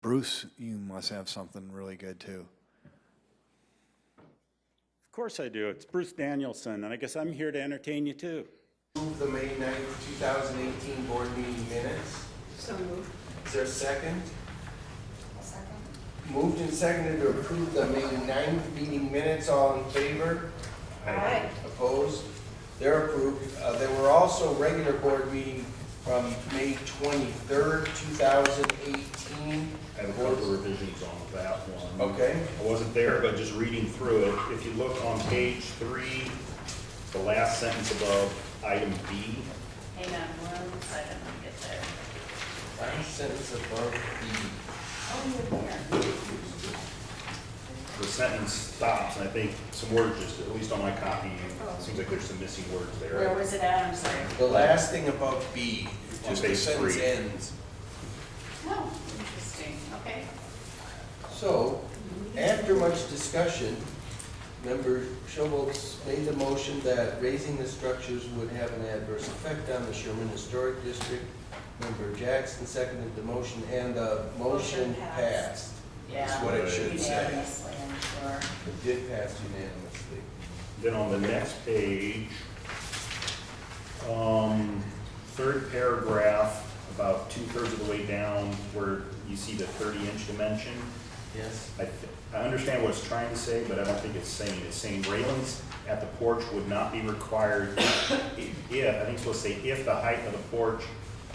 Bruce, you must have something really good too. Of course I do. It's Bruce Danielson, and I guess I'm here to entertain you too. Approve the May 9th, 2018 board meeting minutes. So moved. Is there a second? A second. Moved and seconded to approve the May 9th meeting minutes. All in favor? Aye. Opposed? They're approved. There were also regular board meeting from May 23rd, 2018. I have a couple of revisions on that one. Okay. I wasn't there, but just reading through it, if you look on page 3, the last sentence above item B, Hang on 1 second, let me get there. Last sentence above Oh, you're there. the sentence stops, and I think some words just, at least on my copy, it seems like there's some missing words Where there. was it at? I'm sorry. The last thing above B, On just the page sentence 3. ends. Oh, interesting. Okay. So, after much discussion, Member Schobels made the motion that raising the structures would have an adverse effect on the Sherman Historic District. Member Jackson seconded the motion, and the motion Motion passed. passed. Yeah. That's what it should say. Unanimously, I'm sure. It did pass unanimously. Then on the next page, third paragraph, about 2/3 of the way down, where you see the 30-inch dimension. Yes. I understand what it's trying to say, but I don't think it's saying railings at the porch would not be required if, I think it's supposed to say if the height of the porch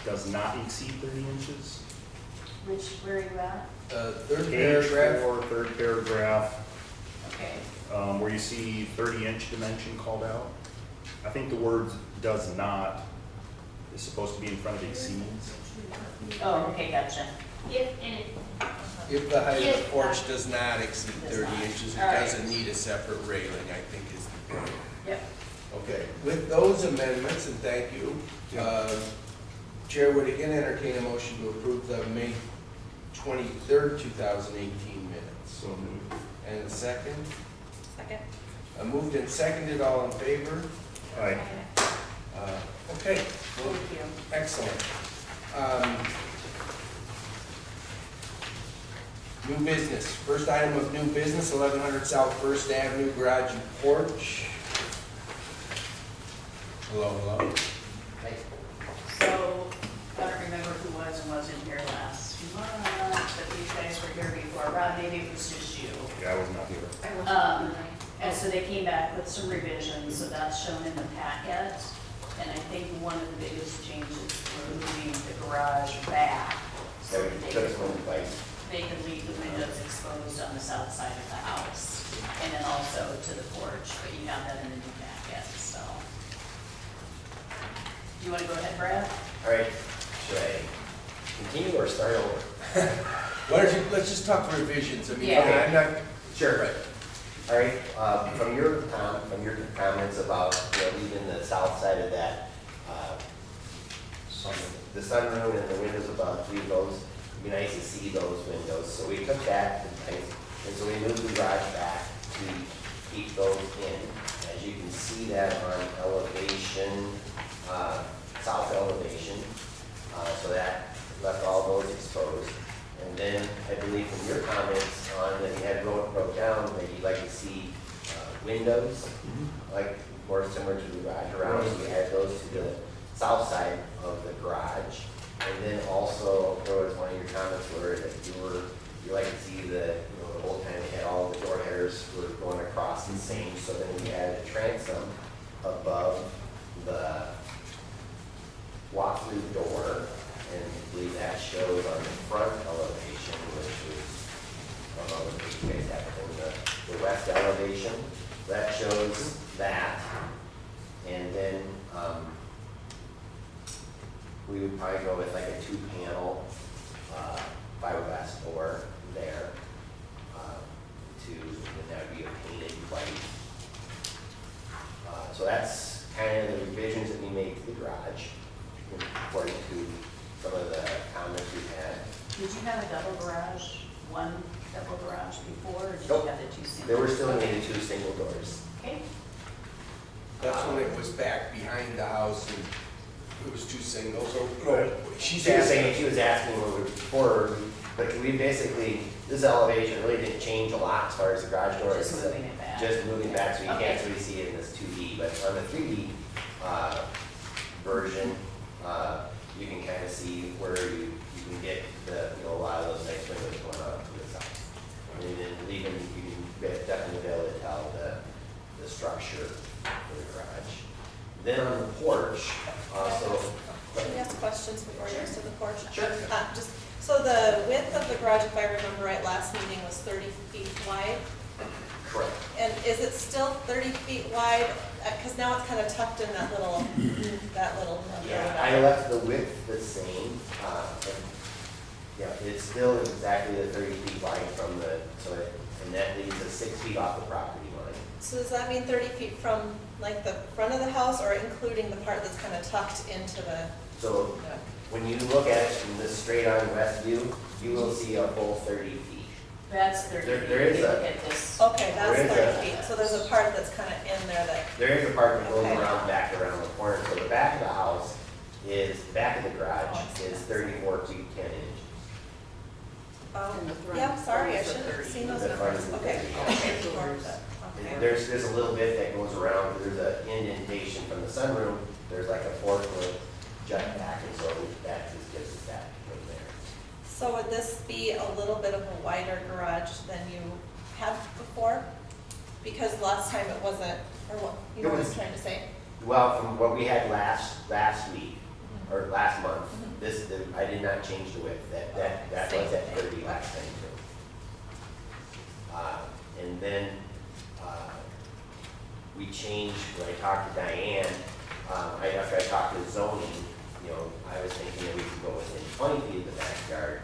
does not exceed 30 inches. Where are you at? Third Page paragraph. 4, third paragraph, Okay. where you see 30-inch dimension called out. I think the words does not is supposed to be in front of exceeds. Oh, okay, gotcha. If the height of the If- porch does not exceed Does 30 not. inches, it All right. doesn't need a separate railing, I think is the point. Yep. Okay, with those amendments, and thank you, Chair would again entertain a motion to approve the May 23rd, 2018 minutes. So moved. And a second? Second. Moved and seconded, all in favor? Aye. Okay, well, Thank you. excellent. New business. First item of new business, 1100 South First Avenue Garage and Porch. Hello, hello. So, I don't remember who was and wasn't here last month, but these guys were here before. Rob, maybe it was just you. Yeah, I was not here. And so they came back with some revisions, so that's shown in the packet. And I think one of the biggest changes were moving the garage back. So that they could leave the windows exposed on the south side of the house. And then also to the porch, but you have that in the new packet, so. Do you want to go ahead, Brad? All right, should I continue or start over? Why don't you, let's just talk revisions. I mean, Yeah. I'm not. Sure. Right. All right, from your comments about, leaving the south side of that, the sunroom and the windows above, leave those, it'd be nice to see those windows. So we took that, and so we moved the garage back to keep those in. As you can see that on elevation, south elevation, so that left all those exposed. And then I believe from your comments on that you had wrote down that you'd like to see windows, like more similar to the garage around, so you had those to the south side of the garage. And then also, there was one of your comments where that you like to see the whole time they had all the door headers were going across the same, so then we added a transom above the walk-through door. And I believe that shows on the front elevation, which is, I don't know if you guys have it in the west elevation. That shows that. And then we would probably go with like a 2-panel fiberglass door there. And that would be a painted white. So that's kind of the revisions that we made to the garage, according to some of the comments we've had. Did you have a double garage, one double garage before, or did you Nope. have the two singles? There were still needed 2 single doors. Okay, That's when it was back behind the house and it was 2 singles. So, Right. she's She was asking. saying, she was asking, before But we basically, this elevation really didn't change a lot as far as the garage door. Just It's, moving it back. Just moving back, so you Okay. can't really see it in this 2D, but on the 3D, version, you can kind of see where you can get the, a lot of those nice windows going on to the side. And then even, you can definitely be able to tell the structure for the garage. Then on the porch, also. Can we ask questions before you to the porch? Sure. Just, so the width of the garage, if I remember right, last meeting was 30 feet wide. Correct. And is it still 30 feet wide? Because now it's kind of tucked in that little. Yeah, I left the width the same. Yeah, it's still exactly the 30 feet wide from the, and that leaves us 6 feet off the property line. So does that mean 30 feet from like the front of the house or including the part that's kind of tucked into the? So when you look at it from this straight on west view, you will see a full 30 feet. That's 30 feet. There is If you a- look at this. Okay, There that's is 30 a- feet. So there's a part that's kind of in there that. There is a part that goes Okay. around, back around the corner. So the back of the house is, back of the garage Oh, I see. is 34 feet 10 inches. And the front- Yeah, sorry, I front is should have 30. seen those The front numbers. is Okay. 30. Okay. And there's a little bit that goes around, there's an indentation from the sunroom, there's like a 4-foot jut back, and so that just gives us that from there. So would this be a little bit of a wider garage than you had before? Because last time it wasn't, or what, you know what I'm trying to say? Well, from what we had last week, or last month, I did not change the width, that was at 30 last time too. And then, we changed, when I talked to Diane, after I talked to zoning, I was thinking that we could go within 20 feet of the backyard,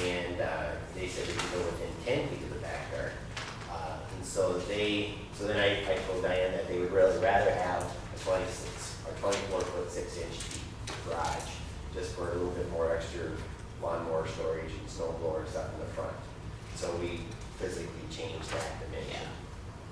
and, they said we could go within 10 feet of the backyard. And so then I told Diane that they would really rather have a 26 or 24-foot 6-inch garage, just for a little bit more extra lawnmower storage and snow blower stuff in the front. So we physically changed that dimension.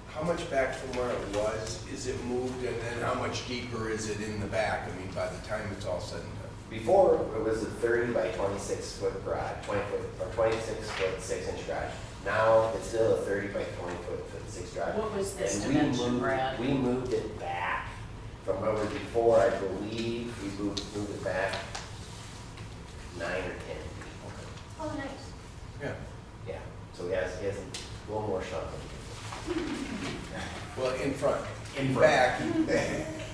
How much back from where it was, is it moved, and then how much deeper is it in the back? I mean, by the time it's all said and done. Before, it was a 30 by 26 foot garage, 26 foot 6-inch garage. Now, it's still a 30 by 20 foot 6 garage. What was this And dimension, Brad? we moved it back from where it was before, I believe, we moved it back 9 or 10 feet. Oh, nice. Yeah. Yeah, so he has a little more shuffling. Well, in front. In front. Back.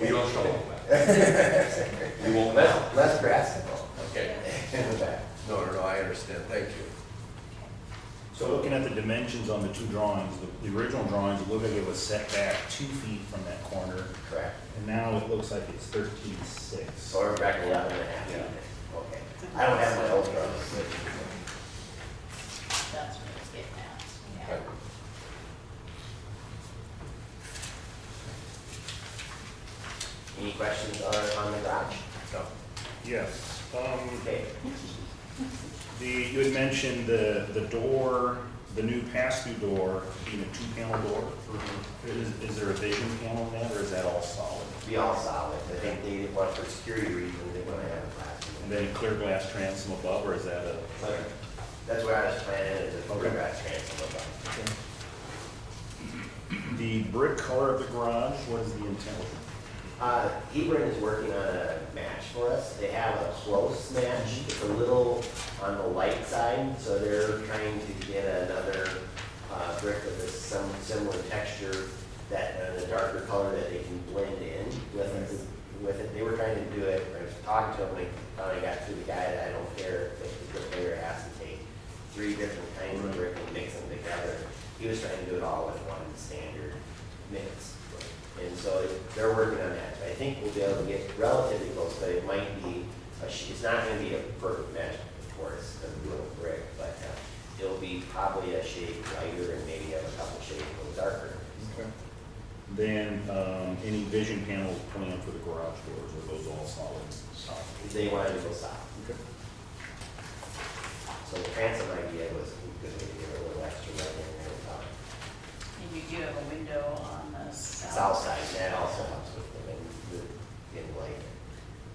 We don't show that. We won't now. Less grass Okay. in the back. No, I understand, thank you. So looking at the dimensions on the two drawings, the original drawings, it looked like it was set back 2 feet from that corner, Correct. and now it looks like it's 13.6. So we're back 11 and a half feet. Yeah. Okay. I don't have my old drawings. That's what it's getting at. Yeah. Okay. Any questions on the garage? No. Yes. Okay. You had mentioned the door, the new pass-through door being a 2-panel door. Is there a vision panel in that, or is that all solid? Be all solid. I think they want, for security reasons, they want to have a glass. And then a clear glass transom above, or is that a? That's where I was planning, is a Okay. glass transom above. The brick color of the garage, what is the intent? Hebron is working on a match for us. They have a close match. It's a little on the light side, so they're trying to get another brick with some similar texture that, a darker color that they can blend in with it. They were trying to do it, I was talking to them, and finally got to the guy that I don't care if the player has to take 3 different kinds of brick and mix them together. He was trying to do it all with one standard mix. And so they're working on that. I think we'll be able to get relatively close, but it might be, it's not going to be a perfect match, of course, because we're doing a brick, but it'll be probably a shade lighter and maybe have a couple shades a little darker. Okay. Then, any vision panels planned for the garage doors, are those all solid? They wanted to go south. Okay. So the transom idea was good to give a little extra light in there. And you do have a window on the South side, and that also helps with the light.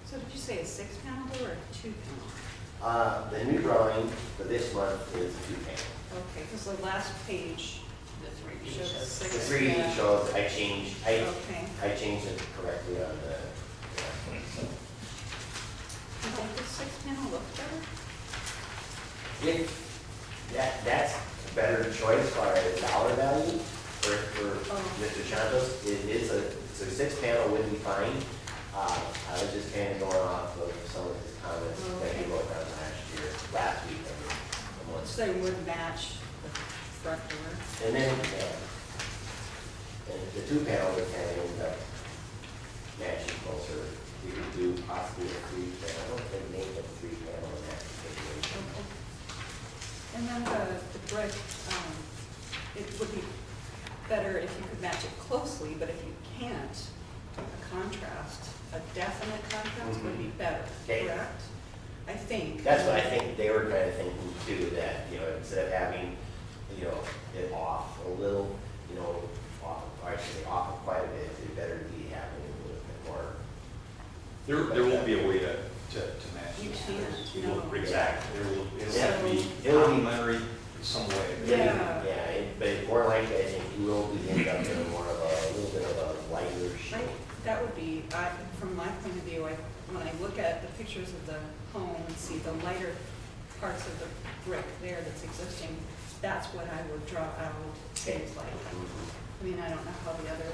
So did you say a 6-panel door or a 2-panel? The new drawing for this month is 2 panel. Okay, because the last page The 3D shows shows. 6. The 3D yeah. shows, I changed it correctly on the, You think the 6 panel looks better? that's a better choice for a dollar value for Oh. Mr. Chantos. So 6 panel would be fine. I was just kind of going off of some of his comments that he wrote down last week. I mean, So they would match the front door. And then, and the 2 panel would kind of end up matching closer. We could do possibly a 3 panel. I don't think make a 3 panel in that configuration. And then the brick, it would be better if you could match it closely, but if you can't, a contrast, a definite contrast would be better, Okay. correct? I think. That's what I think they were kind of thinking too, that, instead of having, it off a little, off, or I should say off quite a bit, it better be having a little bit more. There won't be a way to match. You this. can't, You won't- no. Exactly. It'll Yeah. have to be It'll be- complementary in some way. Yeah. But more likely, I think you will be end up in more of a little bit of a lighter shade. That would be, from my point of view, when I look at the pictures of the home and see the lighter parts of the brick there that's existing, that's what I would draw out, things like. Mhm. I mean, I don't know how the other,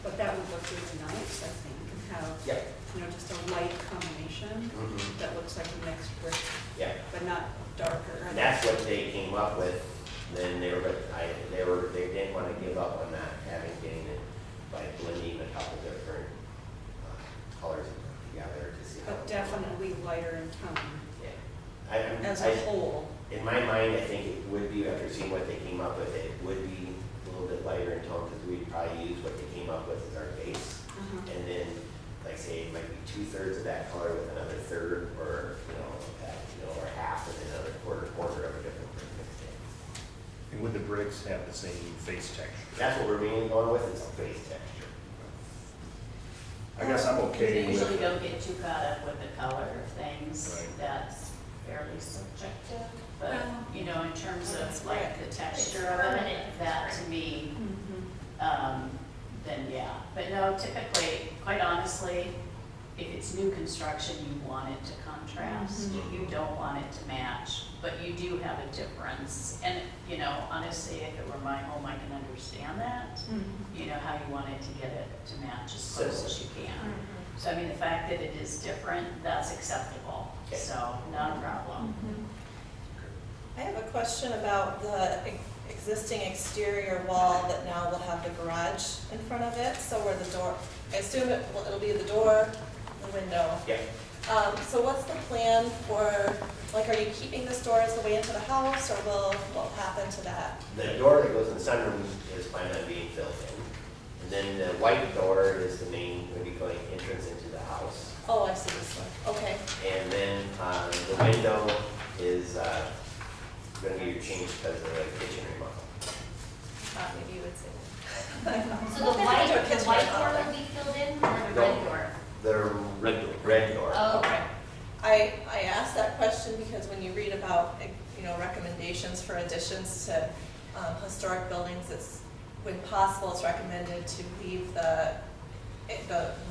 but that would look really nice, I think, and have, Yep. just a light combination Mhm. that looks like a mixed brick, Yeah. but not darker. And that's what they came up with. Then they didn't want to give up on not getting it by blending a couple different colors together to see how. But definitely lighter in tone, Yeah. as a whole. In my mind, I think it would be, after seeing what they came up with, it would be a little bit lighter in tone, because we'd probably use what they came up with as our base. Uh-huh. And then, like say, it might be 2/3 of that color with another third, or, or half and then another quarter of a different brick mixed in. And would the bricks have the same face texture? That's what we're mainly going with, is a face texture. I guess I'm okay We usually with, don't get too caught up with the color of things. Right. That's fairly subjective. But, Well, in terms that's of like right. the texture of it, that to me, then yeah. But no, typically, quite honestly, if it's new construction, you want it to contrast. You don't want it to match, but you do have a difference. And, honestly, if it were my home, I can understand that. How you want it to get it to match as close as you can. So, the fact that it is different, that's acceptable. Okay. So, not a problem. I have a question about the existing exterior wall that now will have the garage in front of it, so where the door, I assume it'll be the door, the window. Yeah. So what's the plan for, are you keeping this door as the way into the house, or what will happen to that? The door that goes in the sunroom is planned on being filled in. And then the white door is the main, going to be going entrance into the house. Oh, I see this one, okay. And then the window is going to be changed because of the kitchen remodel. Thought maybe you would say that. So the white door will be filled in, or the red door? The red door. Oh, okay. I asked that question because when you read about, recommendations for additions to historic buildings, it's, when possible, it's recommended to leave the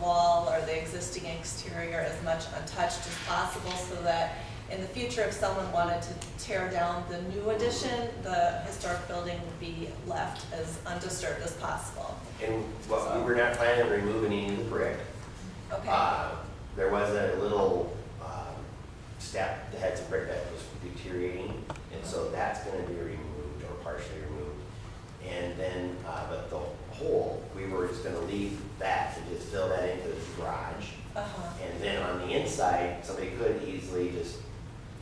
wall or the existing exterior as much untouched as possible, so that in the future, if someone wanted to tear down the new addition, the historic building would be left as undisturbed as possible. And we were not planning on removing any of the brick. Okay. There was a little step that had some brick that was deteriorating, and so that's going to be removed or partially removed. And then, but the whole, we were just going to leave that and just fill that into the garage. Uh-huh. And then on the inside, somebody could easily just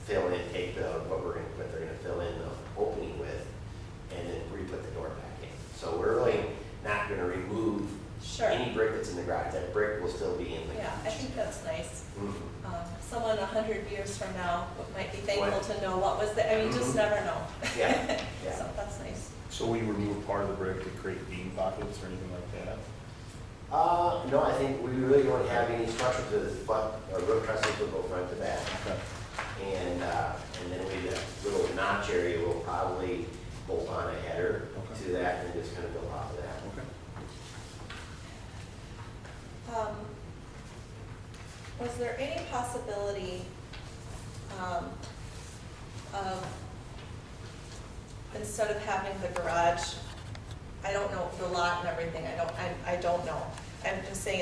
fill in, take what they're going to fill in the opening with, and then re-put the door back in. So we're really not going to remove Sure. any brick that's in the garage. That brick will still be in the Yeah, garage. I think that's nice. Mhm. Someone 100 years from now might be thankful What? to know what was there. You just Mhm. never know. Yeah, yeah. So that's nice. so we remove part of the brick to create beam pockets or anything like that? No, I think we really don't have any structure to this, but our roof trusses will go front to back. Okay. And then with that little notch area, we'll probably bolt on a header Okay. to that and just kind of build off of that. Okay. Was there any possibility of, instead of having the garage, I don't know the lot and everything, I don't know. I'm just saying,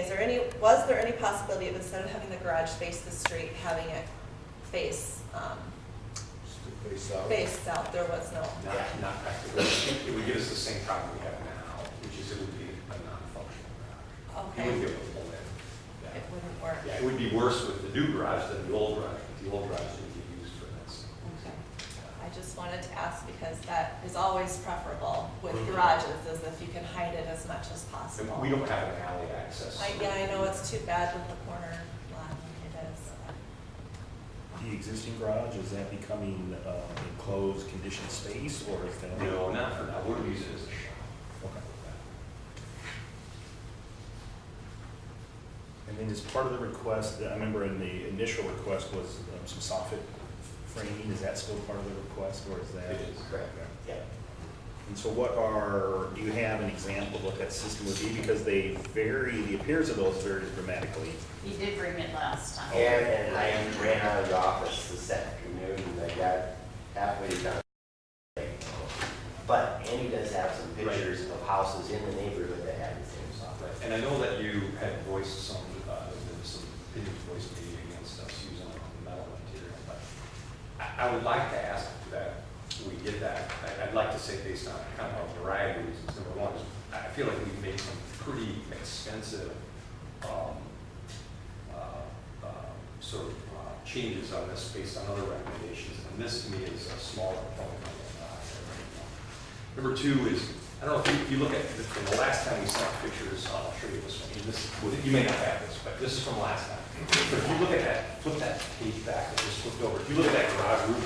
was there any possibility of, instead of having the garage face the street, having it face, Face out. face south? There was no. Not practical. It would give us the same problem we have now, which is it would be a non-functional garage. Okay. You wouldn't be able to pull in. It wouldn't work. Yeah, it would be worse with the new garage than the old garage, but the old garage didn't get used for this. Okay. I just wanted to ask because that is always preferable with Mhm. garages, is if you can hide it as much as And possible. we don't have an alley access. Yeah, I know it's too bad with the corner lot, it is. The existing garage, is that becoming enclosed conditioned space, or is that? No, not for now. We're using it as a shop. Okay. And then as part of the request, I remember in the initial request was some soffit framing. Is that still part of the request, or is that? It is. Correct. Yeah. And so do you have an example of what that system would be? Because they vary, the appearance of those varies dramatically. You did bring it last time. And I ran out of the office this afternoon, and I got halfway done. But Andy does have some pictures of houses in the neighborhood that have the same software. And I know that you had voiced some opinions voiced maybe against us using metal material, but I would like to ask that we get that. I'd like to say based on kind of a variety of reasons. Number one is I feel like we've made some pretty extensive sort of changes on this based on other recommendations, and this to me is a smaller component. Number two is, I don't know if you look at, from the last time we sent pictures, I'll show you this one. You may not have this, but this is from last time. But if you look at that, flip that page back, and just flipped over. If you look at that garage roof,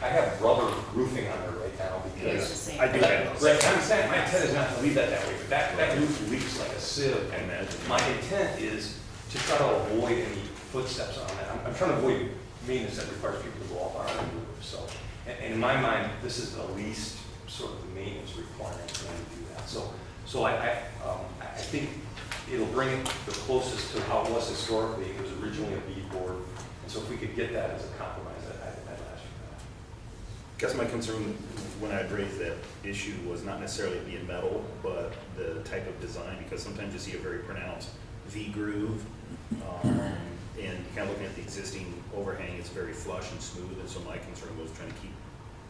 I have rubber roofing on there right now It's the because. same. I do have those. Right, I'm saying, my intent is not to leave that that way, but that roof leaks like a sieve. I imagine. My intent is to try to avoid any footsteps on that. I'm trying to avoid maintenance that requires people to go off our roof. So, and in my mind, this is the least sort of the maintenance requirement when we do that. So I think it'll bring it the closest to how it was historically. It was originally a beadboard, and so if we could get that as a compromise, I'd ask for that. I guess my concern when I raised that issue was not necessarily being metal, but the type of design, because sometimes you see a very pronounced V groove, and kind of looking at the existing overhang, it's very flush and smooth, and so my concern was trying to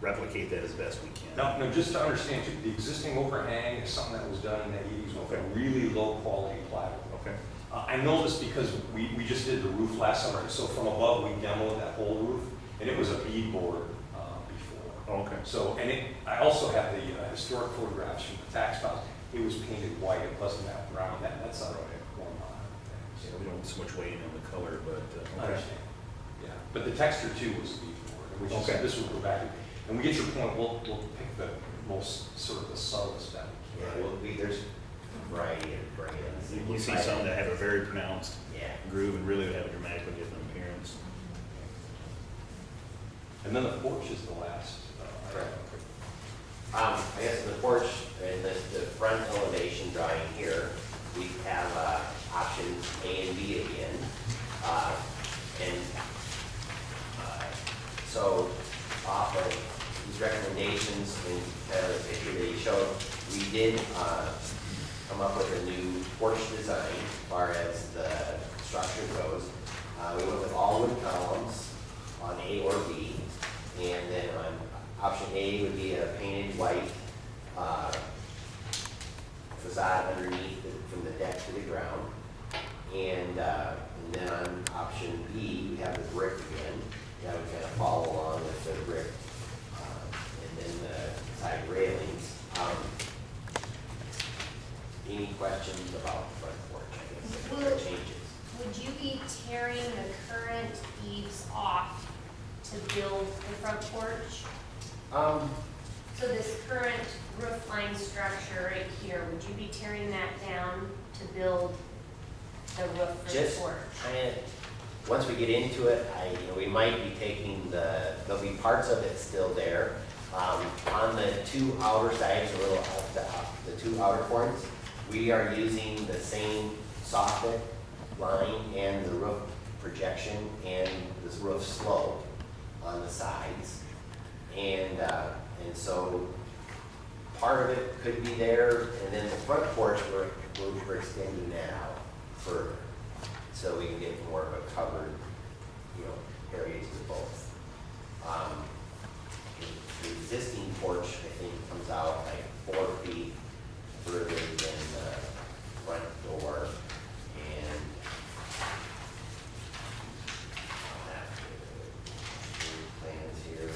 replicate that as best we can. Now, just to understand, too, the existing overhang is something that was done in the 80s with a really low quality plywood. Okay. I know this because we just did the roof last summer, so from above, we demoed that whole roof, and it was a beadboard before. Okay. So, I also have the historic photographs from the tax files. It was painted white, it wasn't that brown, that's all right. Yeah, we don't so much weigh in on the color, but, I okay. understand. Yeah, but the texture too was the beadboard, which is, Okay. this would go back, and we get your point, we'll pick the most, sort of the subtlest that we Yeah, can. there's a variety of brands. You see some that have a very pronounced Yeah. groove and really would have a dramatically different appearance. And then the porch is the last. Correct. I guess the porch and the front elevation drawing here, we have options A and B again. So off of these recommendations and kind of the picture that you showed, we did come up with a new porch design as far as the structure goes. We went with all wood columns on A or B, and then on option A would be a painted white facade underneath from the deck to the ground. And then on option B, we have the brick again. That would kind of follow along with the brick and then the side railings. Any questions about the front porch, I guess, if there are changes? Would you be tearing the current eaves off to build the front porch? So this current roof line structure right here, would you be tearing that down to build the roof for the Just porch? kind of once we get into it, we might be taking there'll be parts of it still there. On the two outer sides, a little out the two outer corners, we are using the same soffit line and the roof projection and this roof slope on the sides. And so part of it could be there, and then the front porch, we're extending that out further, so we can get more of a covered, area to both. The existing porch, I think, comes out like 4 feet further than the front door, and plans here.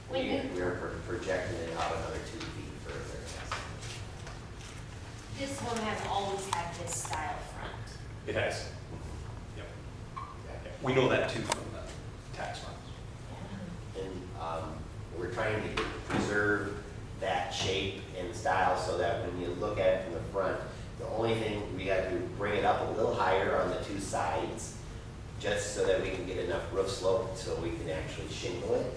We're projecting it out another 2 feet further. This one has always had this style front. It has. Yep. We know that too from the tax files. And we're trying to preserve that shape and style so that when you look at it from the front, the only thing, we have to bring it up a little higher on the two sides, just so that we can get enough roof slope so we can actually shingle it.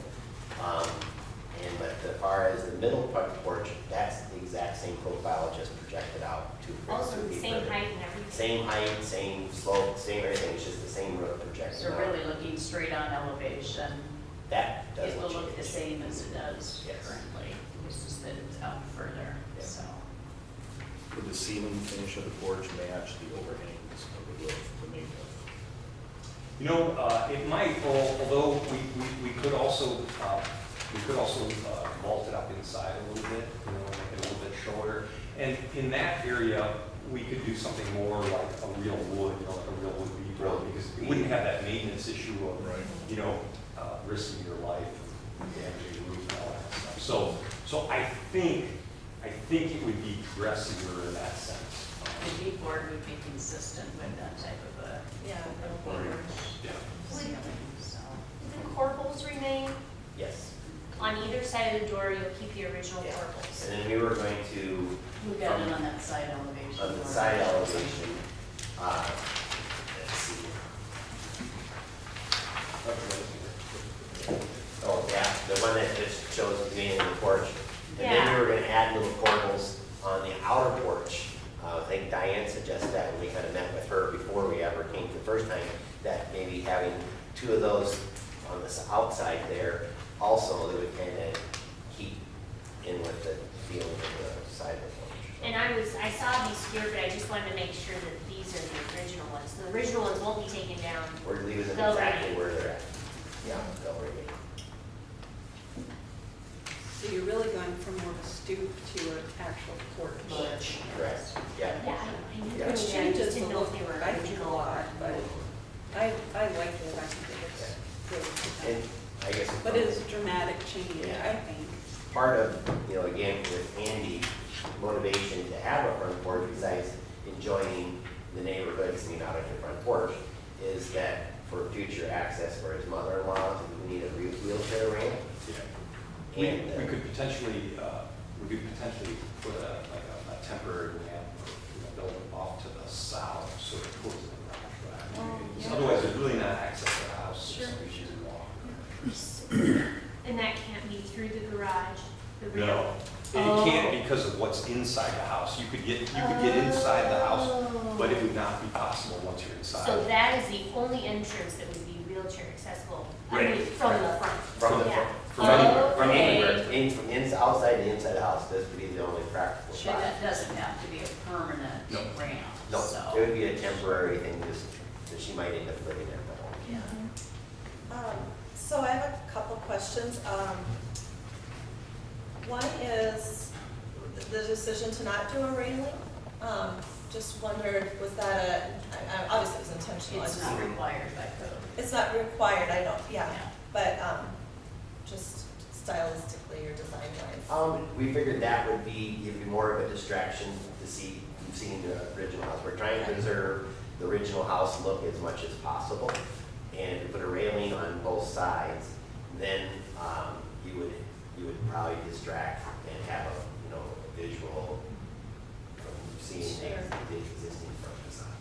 But as far as the middle front porch, that's the exact same profile, just projected out 2 feet. Also the same height and everything. Same height, same slope, same everything, it's just the same roof projected So out. really looking straight on elevation, That it doesn't will change. look the same as it does Yes. currently. It's just that it's out further, Yeah. so. Would the ceiling finish of the porch match the overhangs of the roof, the main roof? It might, although we could also vault it up inside a little bit, make it a little bit shorter. And in that area, we could do something more like a real wood, like a real wood rebuild, because it wouldn't have that maintenance issue of, risking your life and damaging the roof and all that stuff. So I think it would be dressier in that sense. The deep board would be consistent with that type of a Yeah. Yeah. ceiling, so. The corbels remain. Yes. On either side of the door, you'll keep the original Yeah. corbels. And then we were going to, We got it on that side elevation. on the side elevation, let's see. Oh, yeah, the one that just shows the beginning of the porch. And then Yeah. we were gonna add little portals on the outer porch. I think Diane suggested that when we kind of met with her before we ever came the first time, that maybe having 2 of those on the outside there also, they would kind of keep in with the feel of the side of the porch. And I saw these here, but I just wanted to make sure that these are the original ones. The original ones won't be taken down. We're leaving them They'll exactly remain. where they're at. Yeah, they'll remain. So you're really going from more of a stoop to an actual porch. Porch. Correct, yeah. Yeah, I knew Yeah. they Which were, I changes just the didn't know look, if they were I think, a original lot, or. but I like it, I think it looks good. And I guess. But it is a dramatic change, Yeah. I think. Part of, again, with Andy's motivation to have a front porch, besides enjoying the neighborhood, sitting out on your front porch, is that for future access for his mother-in-law, we need a wheelchair ramp. We And, could potentially put a temporary ramp or build it off to the south, sort of towards the garage. Oh, yeah. Otherwise, there's really not access to the house, Sure. so we should walk. And that can't be through the garage, the rear? No, Oh. it can't because of what's inside the house. You could get inside the house, but it would not be possible once you're So inside. that is the only entrance that would be wheelchair accessible, I Right. mean, from the front. From the Yeah. front, from anywhere, from Okay. anywhere, from outside to inside the house, this would be the only practical Sure, spot. that doesn't have to be a permanent No. ramp, No, so. it would be a temporary thing, just, that she might end up living in the home. Yeah. So I have a couple questions. One is the decision to not do a railing. Just wondered, was that obviously it was intentional. I It's just- not required by code. It's not required, I don't, yeah, Yeah. but just stylistically or design-wise. We figured that would give you more of a distraction to see, you've seen the original house. We're trying to preserve the original house look as much as possible. And if you put a railing on both sides, then you would probably distract and have a visual from seeing Sure. the existing front facade.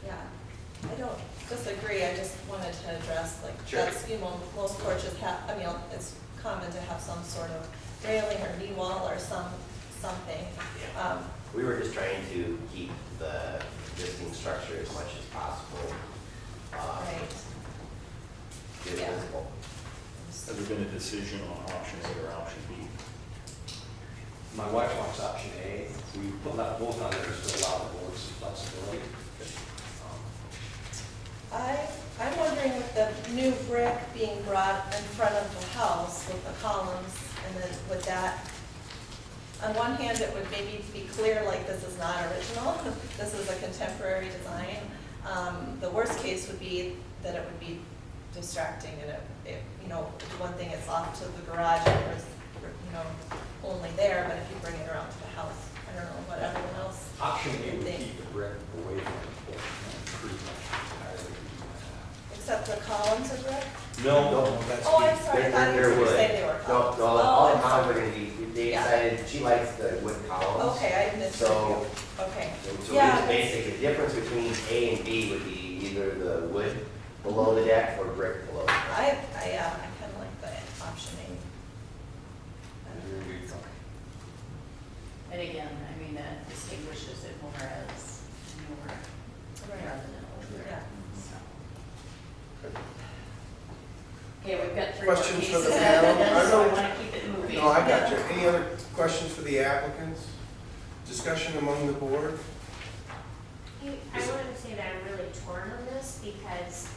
Yeah. I don't disagree, I just wanted to address, like, Sure. that's, you know, most porches have, I mean, it's common to have some sort of railing or knee wall or something. We were just trying to keep the existing structure as much as possible. Right. Yeah. Visible. Has there been a decision on option A or option B? My wife wants option A. We put that both on there to allow the board some flexibility. I'm wondering with the new brick being brought in front of the house with the columns, and then with that, on one hand, it would maybe be clear, like, this is not original, this is a contemporary design. The worst case would be that it would be distracting, and it, you know, one thing is off to the garage, and there's, you know, only there, but if you bring it around to the house, I don't know what everyone else Option A would would think. keep the brick away from the porch, and pretty much entirely. Except the columns are brick? No, that's Oh, I'm sorry, I thought you were wood. saying they were No, columns. no, Oh, all the I'm columns are sorry. gonna be, they Yeah. decided, she likes the wood columns. Okay, I missed it. So, Okay. so Yeah, it's basically, the difference between A and B would be either the wood below the deck or brick below. the deck. I kind of like the option A. And again, I mean, that distinguishes it more as newer rather than older. Yeah. So. Okay, we've got three more Questions for pieces the of panel? evidence, I so I don't- want to keep it moving. No, I got you. Any other questions for the applicants? Discussion among the board? I wanted to say that I'm really torn on this because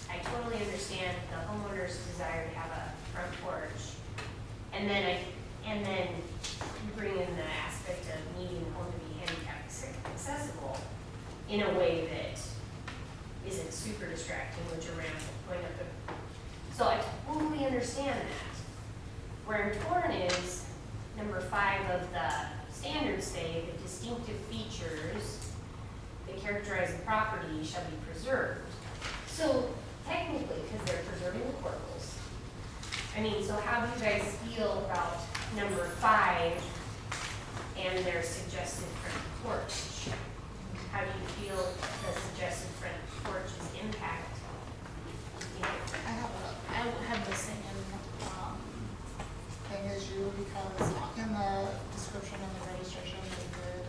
I totally understand the homeowner's desire to have a front porch. And then you bring in the aspect of needing the home to be handicap accessible in a way that isn't super distracting with your ramp going up. So I totally understand that. Where I'm torn is number 5 of the standards say the distinctive features that characterize the property shall be preserved. So technically, because they're preserving the corbels, I mean, so how do you guys feel about number 5 and their suggested front porch? How do you feel the suggested front porch's impact? I would have the same thing as you, because in the description and the registration, they did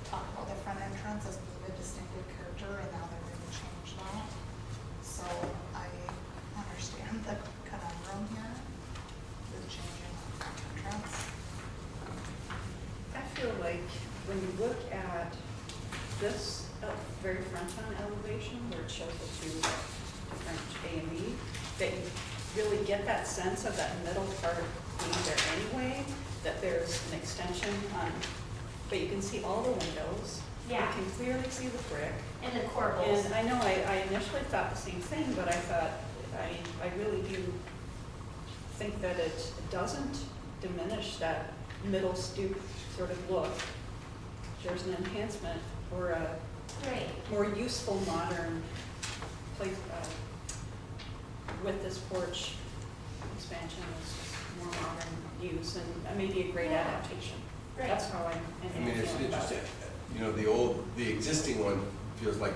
talk about the front entrance as being a distinctive character, and now they're going to change that. So I understand the conundrum here with changing the front entrance. I feel like when you look at this very front on elevation, where it shows the two different A and B, that you really get that sense of that middle part being there anyway, that there's an extension on, but you can see all the windows. Yeah. You can clearly see the brick. And the corbels. And I know I initially thought the same thing, but I thought, I really do think that it doesn't diminish that middle stoop sort of look. There's an enhancement or a Right. more useful modern place with this porch expansion is more modern use and maybe a great adaptation. Right. That's how I'm I mean, it's feeling about interesting, it. you know, the existing one feels like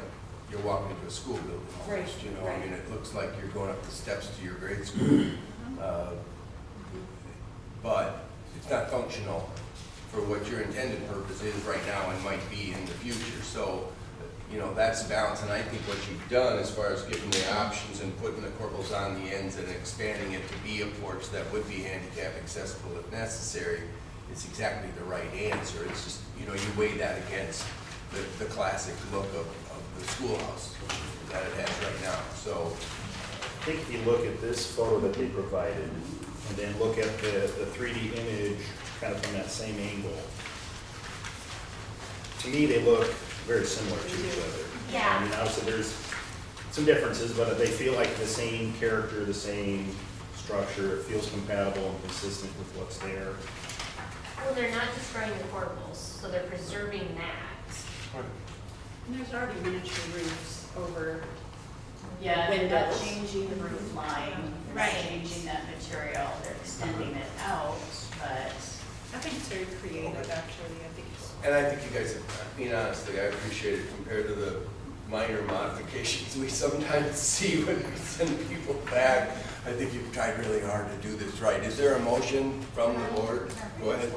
you're walking into a school building almost, Right, you know? I right. mean, it looks like you're going up the steps to your grade school. Mhm. But it's not functional for what your intended purpose is right now and might be in the future. So, you know, that's the balance, and I think what you've done as far as giving the options and putting the corbels on the ends and expanding it to be a porch that would be handicap accessible if necessary, is exactly the right answer. It's just, you know, you weigh that against the classic look of the schoolhouse that it has right now. So, I think if you look at this photo that they provided, and then look at the 3D image kind of from that same angle, to me, they look very similar to each other. Yeah. I mean, obviously, there's some differences, but they feel like the same character, the same structure. It feels compatible and consistent with what's there. Well, they're not destroying the corbels, so they're preserving that. And there's already miniature roofs over Yeah, they're not windows. changing the roof line, they're Right. not changing that material, they're extending it out, but I think it's very creative, actually. I think it's, and I think you guys, being honest, I appreciate it compared to the minor modifications we sometimes see when we send people back. I think you've tried really hard to do this right. Is there a motion from the board? Go ahead.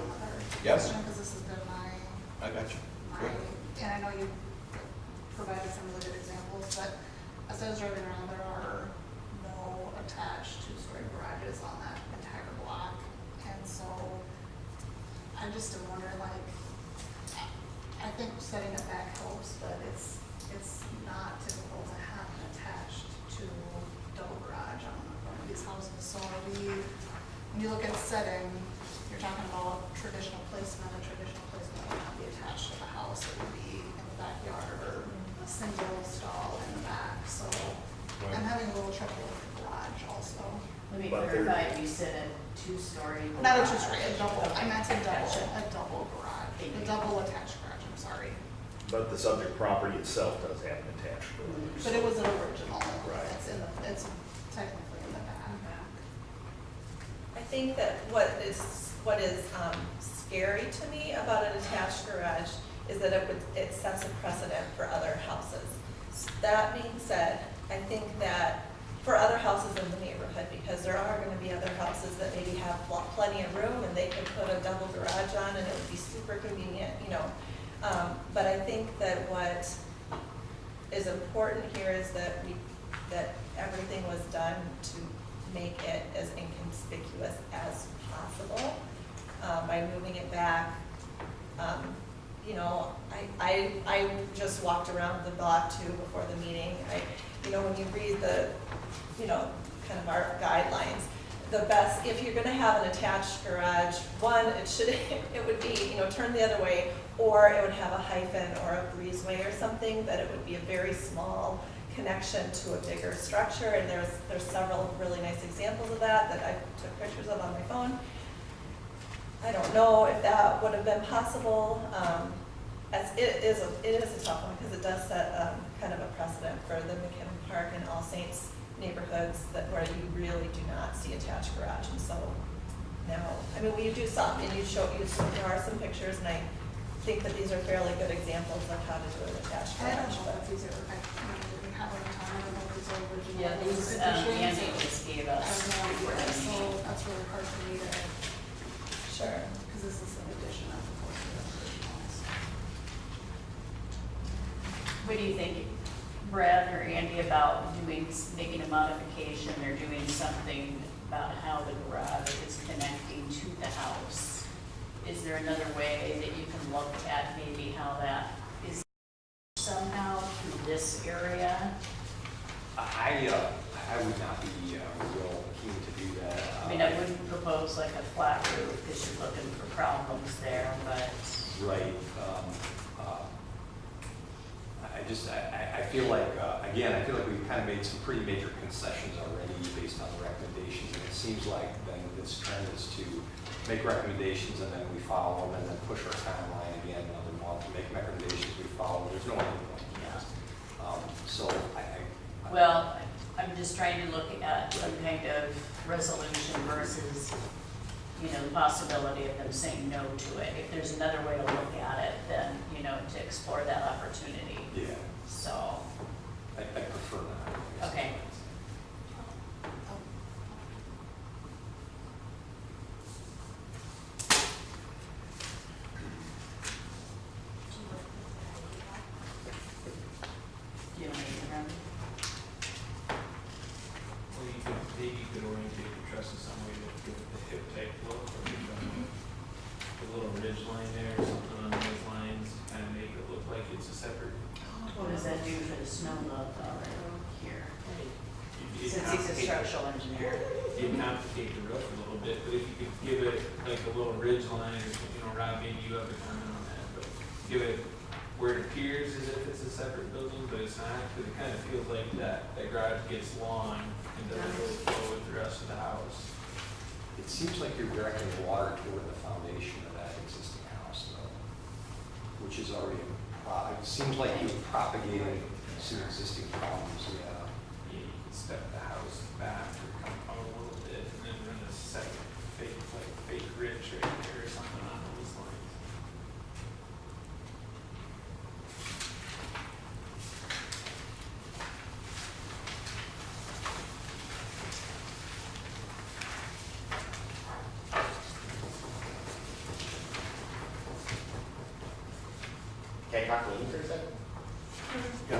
Yes? Because this has been I got you. my, Go ahead. and I know you provided some really good examples, but as I was driving around, there are no attached two-story garages on that entire block. And so I just am wondering, like, I think setting it back helps, but it's not typical to have an attached to double garage on one of these houses. So are we, when you look at setting, you're talking about traditional placement. A traditional placement would not be attached to the house. It would be in the backyard or a single stall in the back. So I'm having a little trouble with the garage also. Let me But clarify, you said a two-story. Not a garage. two-story, a double. I meant a Gotcha. double garage, Thank a you. double attached garage, I'm sorry. But the subject property itself does have an attached garage. But it was an original. Right. It's technically in the back. I think that what is scary to me about an attached garage is that it sets a precedent for other houses. That being said, I think that for other houses in the neighborhood, because there are gonna be other houses that maybe have plenty of room and they could put a double garage on and it would be super convenient, you know. But I think that what is important here is that everything was done to make it as inconspicuous as possible. By moving it back, you know, I just walked around the block too before the meeting. You know, when you read the, you know, kind of our guidelines, the best, if you're gonna have an attached garage, one, it would be, you know, turned the other way, or it would have a hyphen or a breezeway or something, that it would be a very small connection to a bigger structure, and there's several really nice examples of that I took pictures of on my phone. I don't know if that would have been possible. As it is a tough one, because it does set kind of a precedent for the McKinnon Park and All Saints neighborhoods where you really do not see attached garage. And so now, I mean, we do some, and there are some pictures, and I think that these are fairly good examples of how to do an attached I don't garage. know But if these are, we have a time, I don't know if these are original. Yeah, these, editions. Andy just gave I us. have no idea, so that's really hard for me to, sure. because this is an addition as opposed to the originals. What do you think, Brad or Andy, about making a modification or doing something about how the garage is connecting to the house? Is there another way that you can look at maybe how that is somehow through this area? I would not be real keen to do that. I mean, I wouldn't propose like a flat roof because you're looking for problems there, but. Right. I feel like, again, I feel like we've kind of made some pretty major concessions already based on the recommendations. And it seems like then this trend is to make recommendations and then we follow them and then push our timeline again another month to make recommendations we follow. There's no end point to this. So Well, I'm just trying to look at some kind of resolution versus, you know, the possibility of them saying no to it. If there's another way to look at it, then, you know, to explore that opportunity. yeah, So, I prefer that. okay. Do you want to get around? Well, maybe you could orientate the truss in some way to give it the hip type look, or maybe a little ridge line there or something on those lines, to kind of make it look like it's a separate. What does that do for the snow melt here? You'd Since he's a structural engineer. You'd complicate the roof a little bit, but if you could give it like a little ridge line or something, you know, Rob, maybe you have a comment on that, but give it where it appears as if it's a separate building, but it's not, because it kind of feels like that garage gets long and doesn't really flow with the rest of the house. It seems like you're directing water toward the foundation of that existing house, though, which is already, it seems like you're propagating some existing problems, yeah. You can step the house back or come out a little bit and then run a second fake ridge right there or something on those lines. can I talk to Amy for a second? Yeah.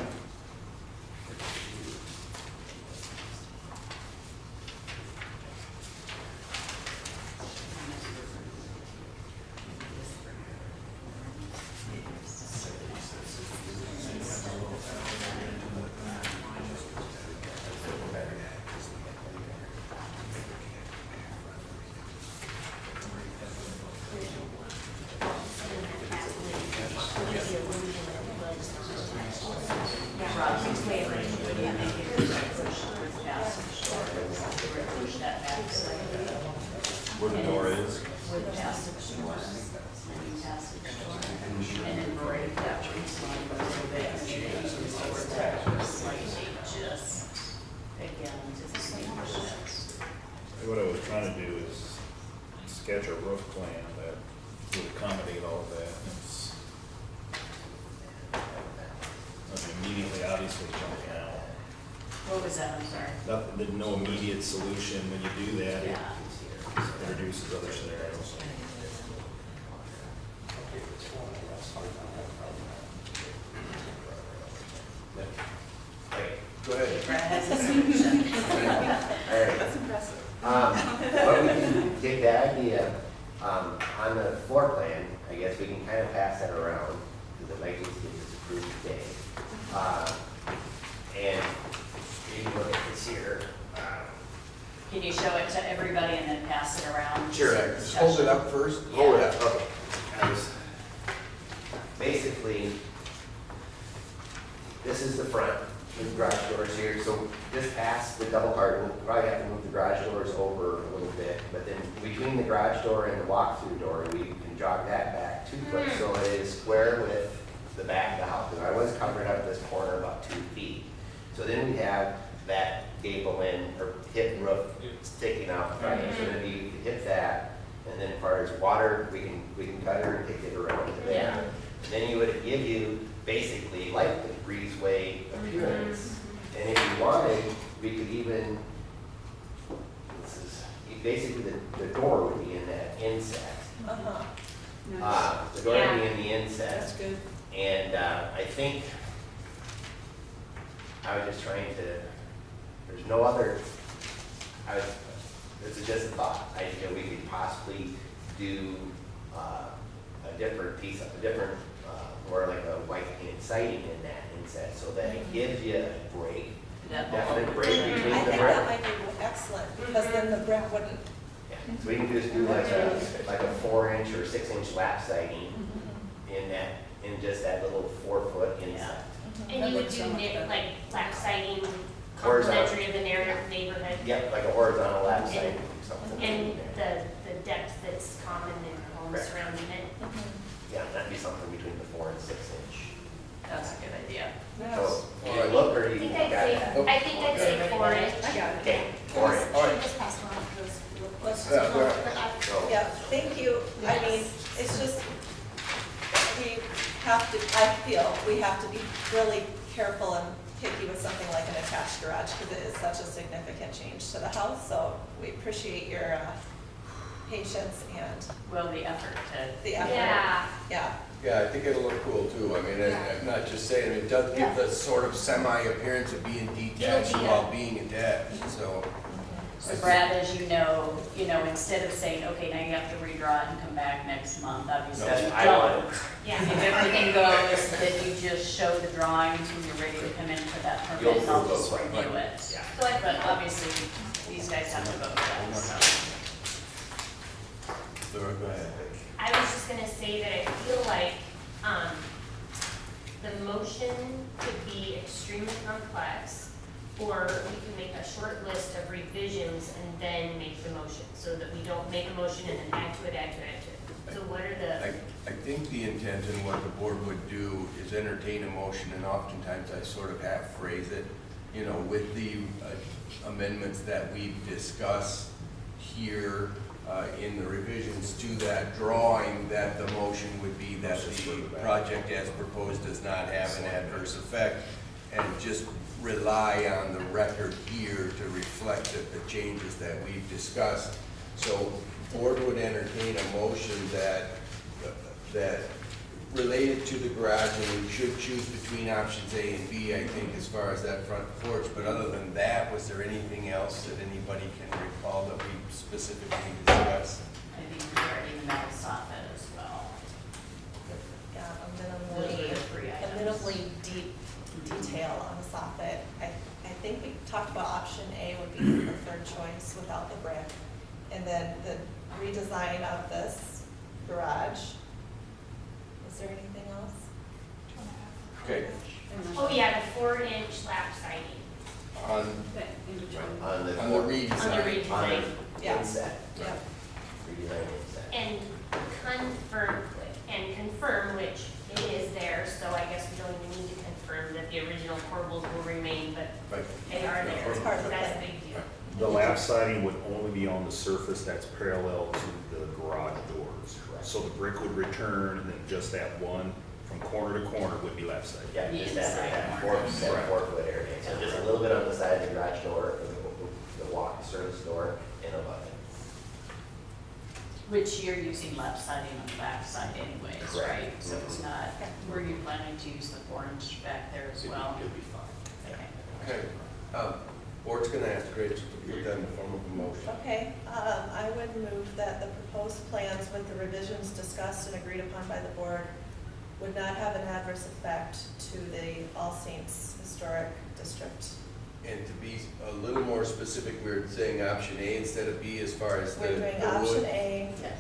Where the door is. With the passage door, and passage door, and then break that trees line a little bit, and change the door to slightly just, again, to distinguish it. What I was trying to do is sketch a roof plan that would accommodate all of that. It's nothing immediately, obviously, jumping out. What was that, I'm sorry? Nothing, there's no immediate solution when you do that. It Yeah. introduces other scenarios. Go ahead. Brad has a solution. All right. That's impressive. Well, we can take that idea, on the floor plan, I guess we can kind of pass that around, because it might just get this approved today. And you can look at this here. Can you show it to everybody and then pass it around? Sure, just hold it up first. Yeah. Hold it up. Okay. Basically, this is the front, the garage doors here, so just past the double cart, we'll probably have to move the garage doors over a little bit, but then between the garage door and the walk-through door, we can jog that back 2 foot, so it is square with the back of the house. And I was covering up this corner about 2 feet. So then we have that gable end or hip roof sticking out front, so then you can hit that, and then as far as water, we can cut it or kick it around to there. Yeah. And then you would give you basically like the breezeway appearance. And if you wanted, we could even, this is, basically the door would be in that inset. Uh-huh, The door would be in the inset. that's good. And I think, I was just trying to, there's no other, this is just a thought. We could possibly do a different piece, or like a white paint siding in that inset, so that it gives you a break, definite break I between the think brick. that might be excellent, because then the brick wouldn't, Yeah, so we can just do like a 4-inch or 6-inch lap siding in that, in just that little 4-foot inset. And you would do like lap siding Horizontal. complimentary of the neighborhood? Yep, like a horizontal lap siding, something. And the depth that's common in homes Correct. surrounding it? Yeah, that'd be something between the 4 and 6-inch. That's a good idea. So, do you look or I do you think got I'd say, that? I think I'd say 4-inch. I got it. Okay, 4-inch. All right. Just pass around because Let's just Yeah, go. yeah. but I- So, Yeah, thank you. I mean, it's just, we have to, I feel we have to be really careful and picky with something like an attached garage because it is such a significant change to the house. So we appreciate your patience and Well, the effort to, the effort. Yeah. Yeah. Yeah, I think it'll look cool too. I mean, I'm not just saying, it does give the sort of semi-appearance of being detached It'll be while being attached, so. so Brad, as you know, instead of saying, okay, now you have to redraw it and come back next month, obviously That's you what I don't. wanted. Yeah. If everything goes, then you just show the drawings when you're ready to come in for that You'll permit, and I'll approve just those, review right. it. Yeah. So I But think, obviously, these guys have to vote for that, so. Go ahead. I was just gonna say that I feel like, the motion could be extremely complex, or we can make a short list of revisions and then make the motion, so that we don't make a motion and then add to it, add to it, add to it. So what are the, I think the intent and what the board would do is entertain a motion, and oftentimes I sort of half phrase it, with the amendments that we've discussed here in the revisions to that drawing, that the motion would be that the project as proposed does not have an adverse effect, and just rely on the record here to reflect that the changes that we've discussed. So board would entertain a motion that related to the garage, and we should choose between options A and B, I think, as far as that front porch. But other than that, was there anything else that anybody can recall that we specifically discussed? I think regarding the metal soffit as well. Yeah, Those are the three a items. minimally deep detail on the soffit. I think we talked about option A would be the third choice without the brick. And then the redesign of this garage. Is there anything else? Okay, Oh, yeah, the 4-inch lap siding. on, That in between. On the. on the redesign. On the On redesign. Yeah. inset, Yep. redesign inset. And confirm, which it is there, so I guess we don't even need to confirm that the original corbels will remain, but Right. they are there. It's part of the That's a plan. big deal. The lap siding would only be on the surface that's parallel to the garage doors. So the brick would return, and then just that one from corner to corner would be lap siding. Yeah, The just that inside 4 foot area, so just a little bit on the side of the garage door, the walk service door, and above it. Which you're using lap siding on the back side anyways, Correct. right? So it's not, were you planning to use the 4-inch back there as well? It'll be fine. Okay. Okay, board's gonna ask Rachel to put that in the form of a motion. Okay, I would move that the proposed plans with the revisions discussed and agreed upon by the board would not have an adverse effect to the All Saints Historic District. And to be a little more specific, we're saying option A instead of B as far as the We're doing the option wood. A, Yes.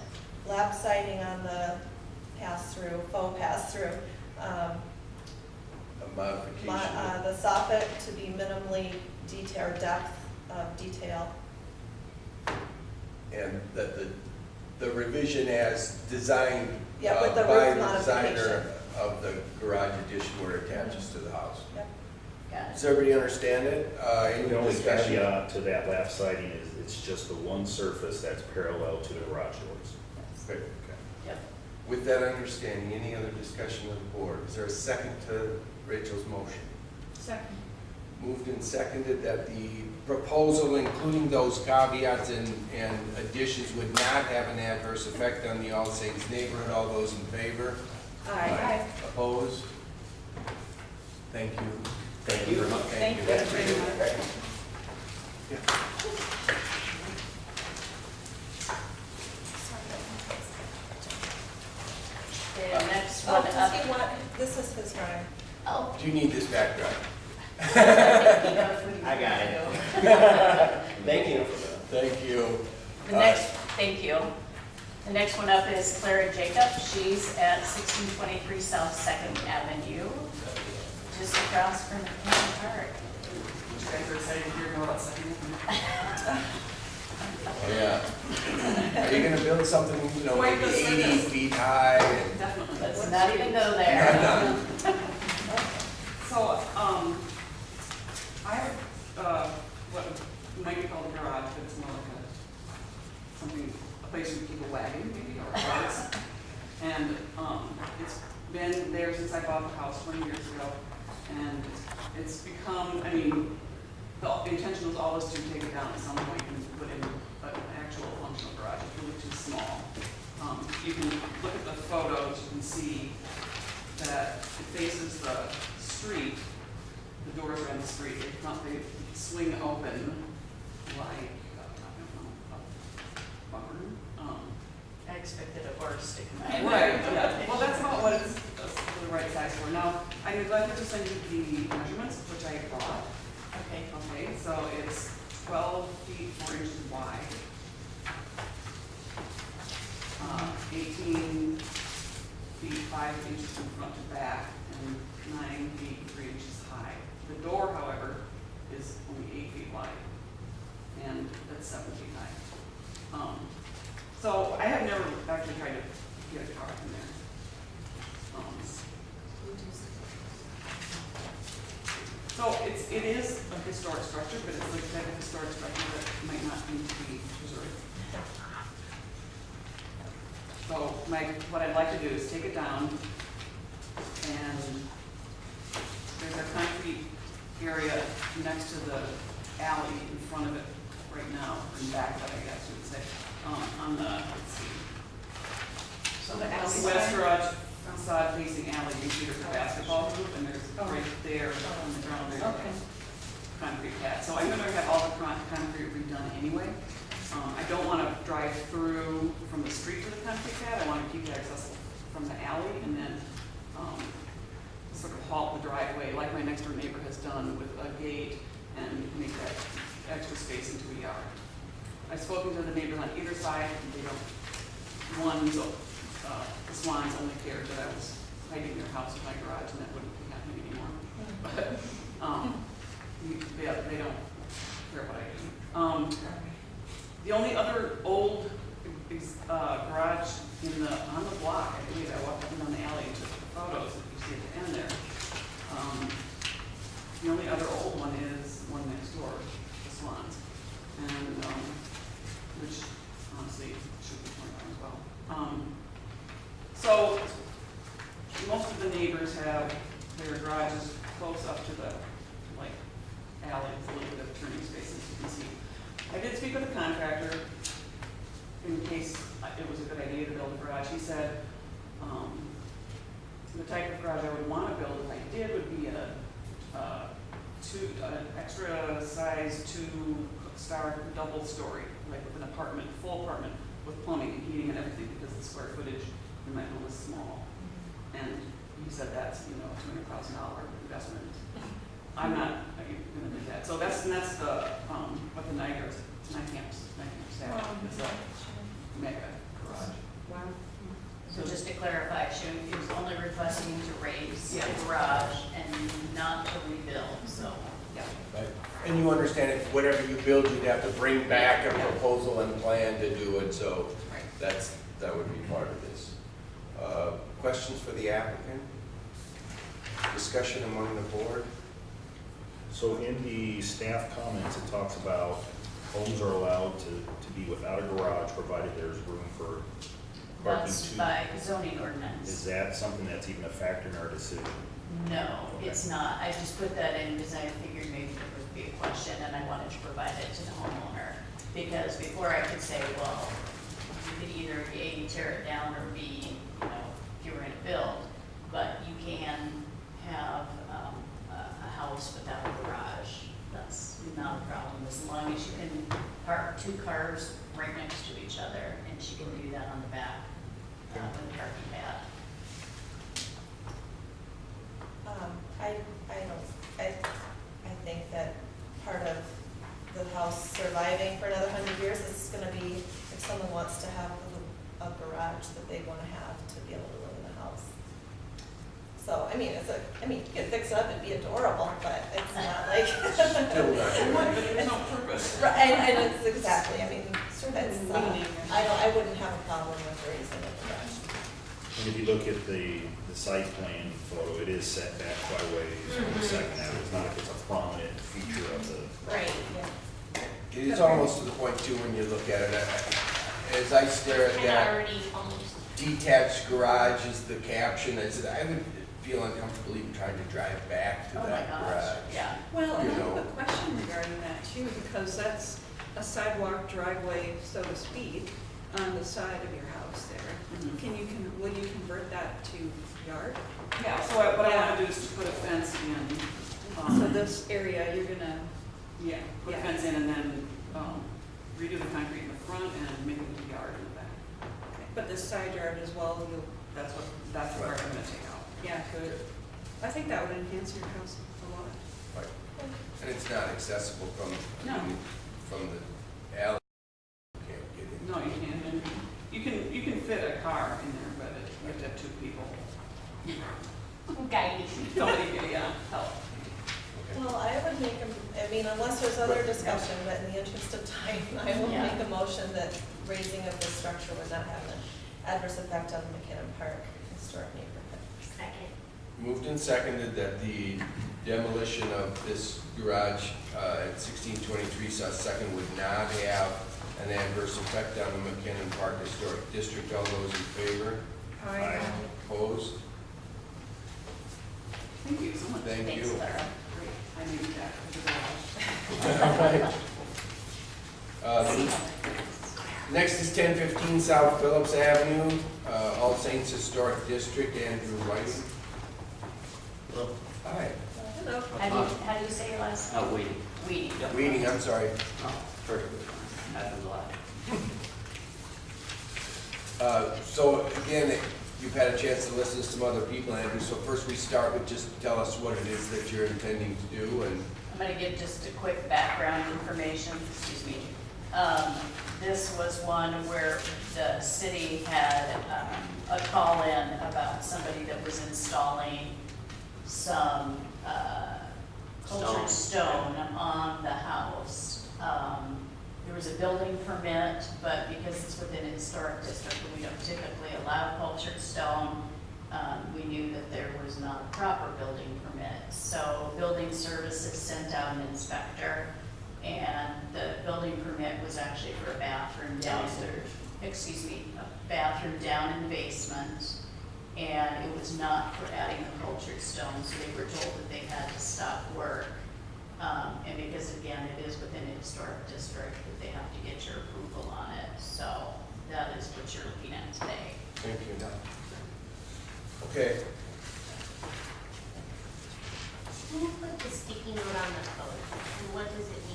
lap siding on the pass-through, faux pass-through. A modification. The soffit to be minimally detail, or depth of detail. And that the revision as designed Yeah, with the by roof the designer modification. of the garage addition where it attaches to the house. Yep. Got Does it. everybody understand it? Any The only discussion? caveat to that lap siding is it's just the one surface that's parallel to the garage doors. Good. Yep. With that understanding, any other discussion with the board? Is there a second to Rachel's motion? Second. Moved and seconded that the proposal, including those caveats and additions, would not have an adverse effect on the All Saints neighborhood. All those in favor? Aye. Opposed? Thank you. Thank you very much. Thank you. That's pretty good, right? The next Oh, one does up. he want, this is his drawing. Oh. Do you need this background? I got it. Thank you. Thank you. The next, thank you. The next one up is Clara Jacob. She's at 1623 South Second Avenue, just across from Canyon Park. You guys are excited to hear more about second. Oh, yeah. Are you gonna build something, Quite maybe the 80 service. feet high? and- Definitely. Let's not even go there. So, I have, what might be called a garage, but it's more like a place you keep a wagon maybe, or carts. And, it's been there since I bought the house 20 years ago. And it's become, the intention was always to take it down at some point and put in an actual functional garage. It's really too small. You can look at the photos, you can see that it faces the street. The doors are on the street. They swing open like, I don't know, a barn. I expected a horse to come out. Right, yeah. Well, that's not what it's the right size for. Now, I neglected to send you the measurements, which I brought. Okay. Okay, so it's 12 feet 4 inches wide, 18 feet 5 inches from front to back, and 9 feet 3 inches high. The door, however, is only 8 feet wide, and that's 7 feet high. So I have never actually tried to get a car in there. So it is a historic structure, but it's the type of historic structure that might not need to be preserved. So what I'd like to do is take it down, and there's a concrete area next to the alley in front of it right now, in back of it, I guess you would say, on the, let's see. So the alley West side? garage facade facing alley, you see there's a basketball hoop, and there's right there on the ground, there's Okay. a concrete pad. So I'm gonna have all the concrete redone anyway. I don't wanna drive through from the street to the concrete pad, I wanna keep it accessible from the alley, and then, sort of halt the driveway, like my next door neighbor has done with a gate, and make that extra space into a yard. I've spoken to the neighbors on either side, and they don't, the Swans only cared that I was hiding their house in my garage, and that wouldn't be happening anymore. But, they don't care what I do. The only other old garage on the block, I believe, I walked up and down the alley and took the photos that you see at the end there. The only other old one is one next door, the Swans, and, which honestly should be torn down as well. So, most of the neighbors have their garages close up to the, like, alley with a little bit of turning space, as you can see. I did speak with a contractor in case it was a good idea to build a garage. He said, the type of garage I would want to build if I did would be an extra size 2-star double story, like with an apartment, full apartment with plumbing and heating and everything, because the square footage in my home is small. And he said that's, a $200,000 investment. I'm not going to do that. So that's the what the Niagara staff is a mega garage. Wow. So just to clarify, she was only requesting to raise Yeah. the garage and not to rebuild, so. Yeah. Right. And you understand if whatever you build, you'd have to bring back a proposal and plan to do it, so Right. that would be part of this. Questions for the applicant? Discussion among the board? So in the staff comments, it talks about homes are allowed to be without a garage, provided there's room for parking. That's by zoning ordinance. Is that something that's even a factor in our decision? No, it's not. I just put that in because I figured maybe there would be a question and I wanted to provide it to the homeowner. Because before I could say, well, you could either A, tear it down, or B, if you were gonna build, but you can have a house without a garage. That's not a problem, as long as you can park 2 cars right next to each other, and she can do that on the back, with the parking pad. I think that part of the house surviving for another 100 years is gonna be if someone wants to have a garage that they wanna have to be able to live in the house. So, you can fix it up and be adorable, but it's not like. Still not. There's no purpose. Right, and it's exactly, it's, I wouldn't have a problem with raising a garage. And if you look at the site plan photo, it is set back quite a ways from the second alley. It's not like it's a prominent feature of the. Right, yeah. It is almost to the point too, when you look at it, as I stare at Kind of that already almost. detached garage is the caption, I said, I would feel uncomfortable even trying to drive back to Oh my that gosh, garage. yeah. Well, I You have know. a question regarding that too, because that's a sidewalk driveway, so to speak, on the side of your house there. Mhm. Will you convert that to yard? Yeah, so what I wanna do is to put a fence in. So this area, you're gonna, Yeah, put a Yeah. fence in and then redo the concrete in the front and make it a yard in the back. but the side yard as well, you'll, That's the part I'm gonna take out. yeah, good. I think that would enhance your house a lot. Right. And it's not accessible from No. the alley. You can't get in. No, you can't, and you can fit a car in there, but you have to have 2 people. Guiding. Somebody, help. Well, I would make unless there's other discussion, but in the interest of time, I will Yeah. make a motion that raising of this structure would not have an adverse effect on the McKinnon Park historic neighborhood. Second. Moved and seconded that the demolition of this garage at 1623 South Second would not have an adverse effect on the McKinnon Park Historic District. All those in favor? Aye. Opposed? Thank you so much. Thank Thanks, you. Clara. Great. I needed that for the garage. All right. Next is 1015 South Phillips Avenue, All Saints Historic District, Andrew Whiting. Hi. Hello. How do you say your last name? Waiting. Weeding. Whiting, I'm sorry. Oh, perfectly fine. Happens a lot. So again, you've had a chance to listen to some other people, Andrew, so first we start with just tell us what it is that you're intending to do and. I'm going to give just a quick background information, excuse me. This was one where the city had a call-in about somebody that was installing some cultured stone on the house. There was a building permit, but because it's within a historic district, we don't typically allow cultured stone. We knew that there was not a proper building permit. So building services sent out an inspector, and the building permit was actually for a bathroom downstairs. Excuse me, a bathroom down in the basement, and it was not for adding the cultured stone, so they were told that they had to stop work. And because again, it is within a historic district, that they have to get your approval on it. So that is what you're looking at today. Thank you. Okay. Who put the sticky note on the code, and what does it mean?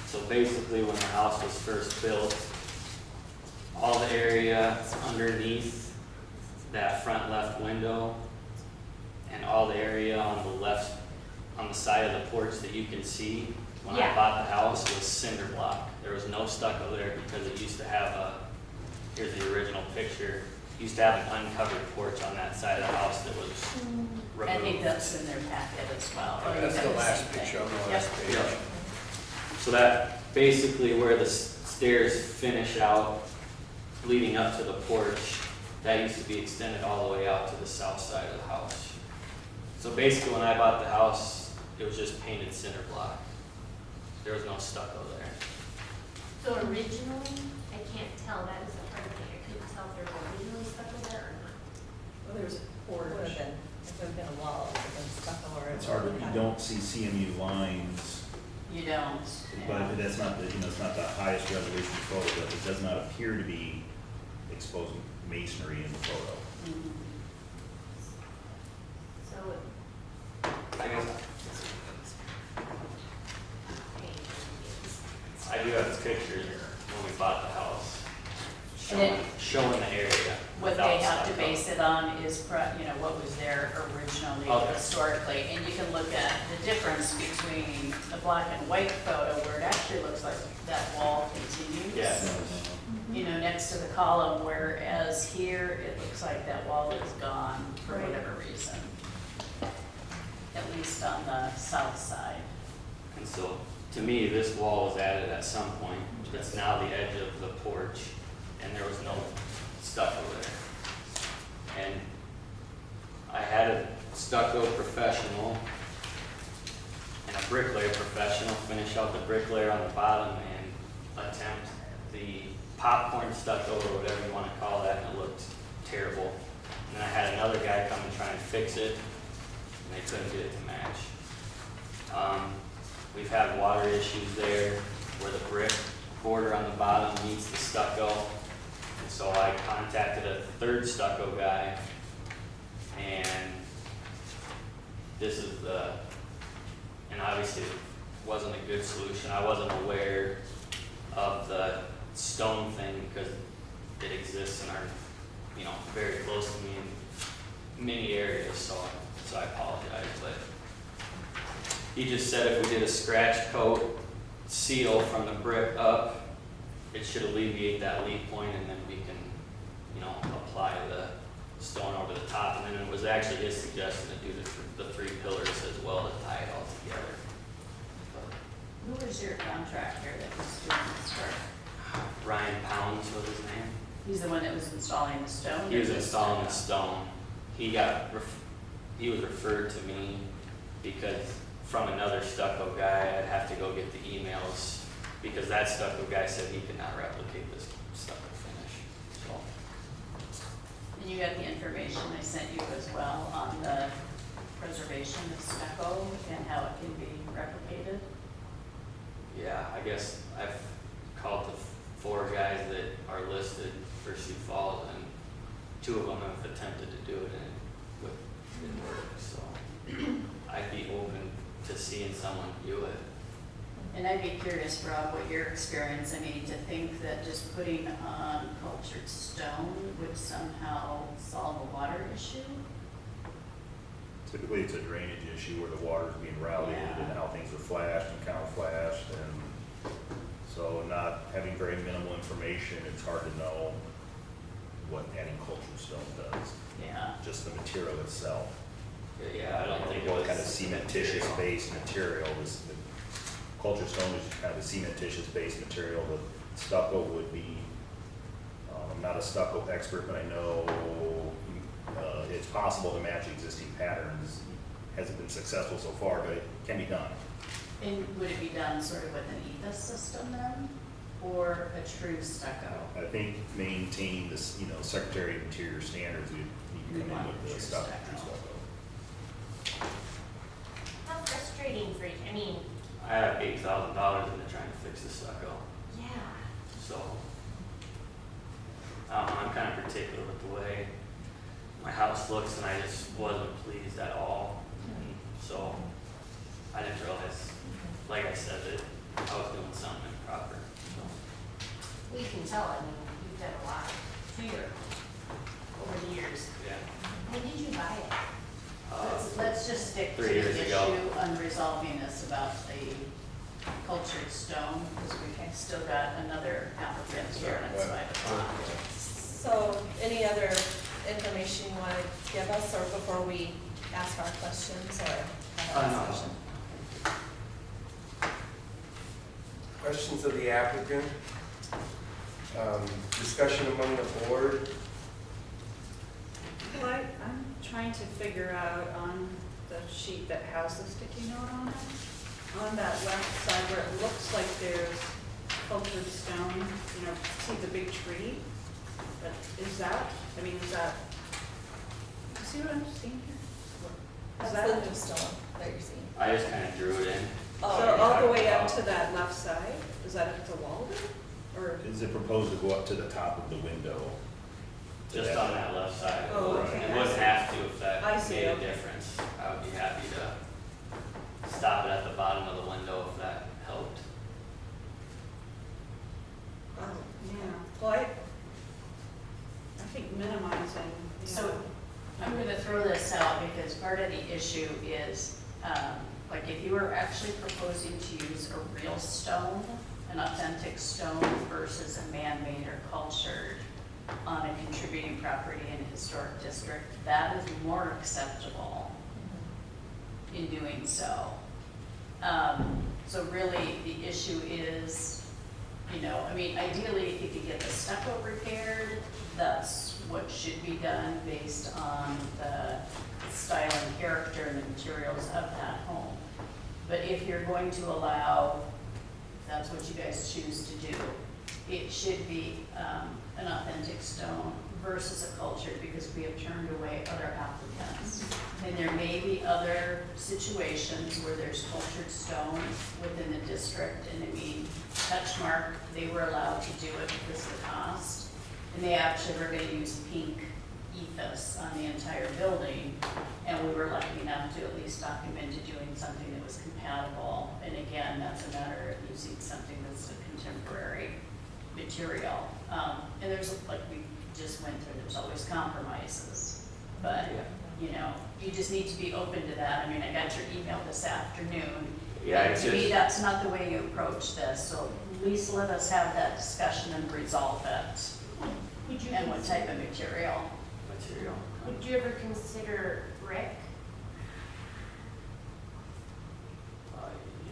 So basically, when the house was first built, all the area underneath that front left window and all the area on the left, on the side of the porch that you can see, when I bought the house, was cinder block. There was no stucco there because it used to have a, here's the original picture, used to have an uncovered porch on that side of the house that was removed. I think that's in their packet as well. That's the last picture on the last page. Yep. So that basically where the stairs finish out, leading up to the porch, that used to be extended all the way out to the south side of the house. So basically when I bought the house, it was just painted cinder block. There was no stucco there. So originally, I can't tell, that is the part of it, I couldn't tell if there was originally stucco there or not. Well, there's a porch. Would have been, if there had been a wall, it would have been stucco or. It's hard, you don't see CMU lines, You don't. but that's not the, it's not the highest resolution photo, but it does not appear to be exposing masonry in the photo. Mhm. So, I guess okay. I do have pictures when we bought the house, And it- showing the area. What without they have to stucco. base it on is, what was there originally Okay. historically. And you can look at the difference between the black and white photo where it actually looks like that wall continues. Yeah. Next to the column, whereas here, it looks like that wall is gone for Right. whatever reason. At least on the south side. And so, to me, this wall was added at some point. It's now the edge of the porch, and there was no stucco there. And I had a stucco professional and a bricklayer professional finish out the bricklayer on the bottom and attempt the popcorn stucco or whatever you want to call that, and it looked terrible. And then I had another guy come and try and fix it, and they couldn't get it to match. We've had water issues there where the brick border on the bottom meets the stucco. And so I contacted a third stucco guy, and this is and obviously it wasn't a good solution. I wasn't aware of the stone thing because it exists in our, very close to me in many areas, so I apologize, but he just said if we did a scratch coat seal from the brick up, it should alleviate that leak point, and then we can, apply the stone over the top. And then it was actually his suggestion to do the three pillars as well to tie it all together. Who was your contractor that was doing this work? Ryan Pounds was his name. He's the one that was installing the stone? He was installing the stone. He was referred to me because from another stucco guy, I'd have to go get the emails because that stucco guy said he could not replicate this stucco finish. So, And you got the information I sent you as well on the preservation of stucco and how it can be replicated? Yeah, I guess I've called the 4 guys that are listed for Sioux Falls, and 2 of them have attempted to do it and it didn't work, so I'd be open to seeing someone do it. And I'd be curious, Rob, what your experience, I mean, to think that just putting on cultured stone would somehow solve a water issue? Typically, it's a drainage issue where the water's being routed and how things are flashed and counterflashed, and so not having very minimal information, it's hard to know what adding cultured stone does. Yeah. Just the material itself. Yeah, I don't think it What was. kind of cementitious-based material is, the cultured stone is kind of a cementitious-based material. The stucco would be, I'm not a stucco expert, but I know it's possible to match existing patterns. Hasn't been successful so far, but it can be done. And would it be done sort of with an ethos system then, or a true stucco? I think maintaining this, Secretary of Interior standards, we need to come in with the True stucco. stucco. How frustrating for you, I mean, I have $8,000 into trying to fix the stucco, yeah. so I'm kind of particular with the way my house looks, and I just wasn't pleased at all. And so I didn't realize, like I said, that I was doing something improper. So. We can tell, I mean, you've done a lot over the years. Yeah. When did you buy it? Let's just stick to 3 the years ago. issue on resolving this about the cultured stone, because we've still got another applicant here, and it's 5 o'clock. So, any other information you want to give us, or before we ask our questions, or have a No. discussion? Questions of the applicant? Discussion among the board? Well, I'm trying to figure out on the sheet that has the sticky note on it, on that left side where it looks like there's cultured stone, see the big tree? But is that, you see what I'm seeing here? Is That's that, the new stone that you're seeing. I just kind of drew it in. Oh, so okay. all the way up to that left side, is that at the wall there? Or, Is it proposed to go up to the top of the window? Just on that left side. Oh, okay. It wouldn't have to if that I see, made a okay. difference. I would be happy to stop it at the bottom of the window if that helped. yeah, well, I think minimizing, So I'm going to throw this out because part of the issue is, like if you were actually proposing to use a real stone, an authentic stone versus a man-made or cultured on a contributing property in a historic district, that is more acceptable in doing so. So really the issue is, ideally if you could get the stucco repaired, that's what should be done based on the style and character and the materials of that home. But if you're going to allow, if that's what you guys choose to do, it should be an authentic stone versus a cultured, because we have turned away other applicants. And there may be other situations where there's cultured stone within the district, and Touchmark, they were allowed to do it because of the cost. And they actually were gonna use pink ethos on the entire building, and we were lucky enough to at least talk them into doing something that was compatible. And again, that's a matter of using something that's a contemporary material. And there's, like we just went through, there's always compromises. But, you just need to be open to that. I got your email this afternoon. Yeah, And it's to me, just- that's not the way you approach this, so at least let us have that discussion and resolve it. Would you And what type of material. Would you ever consider brick?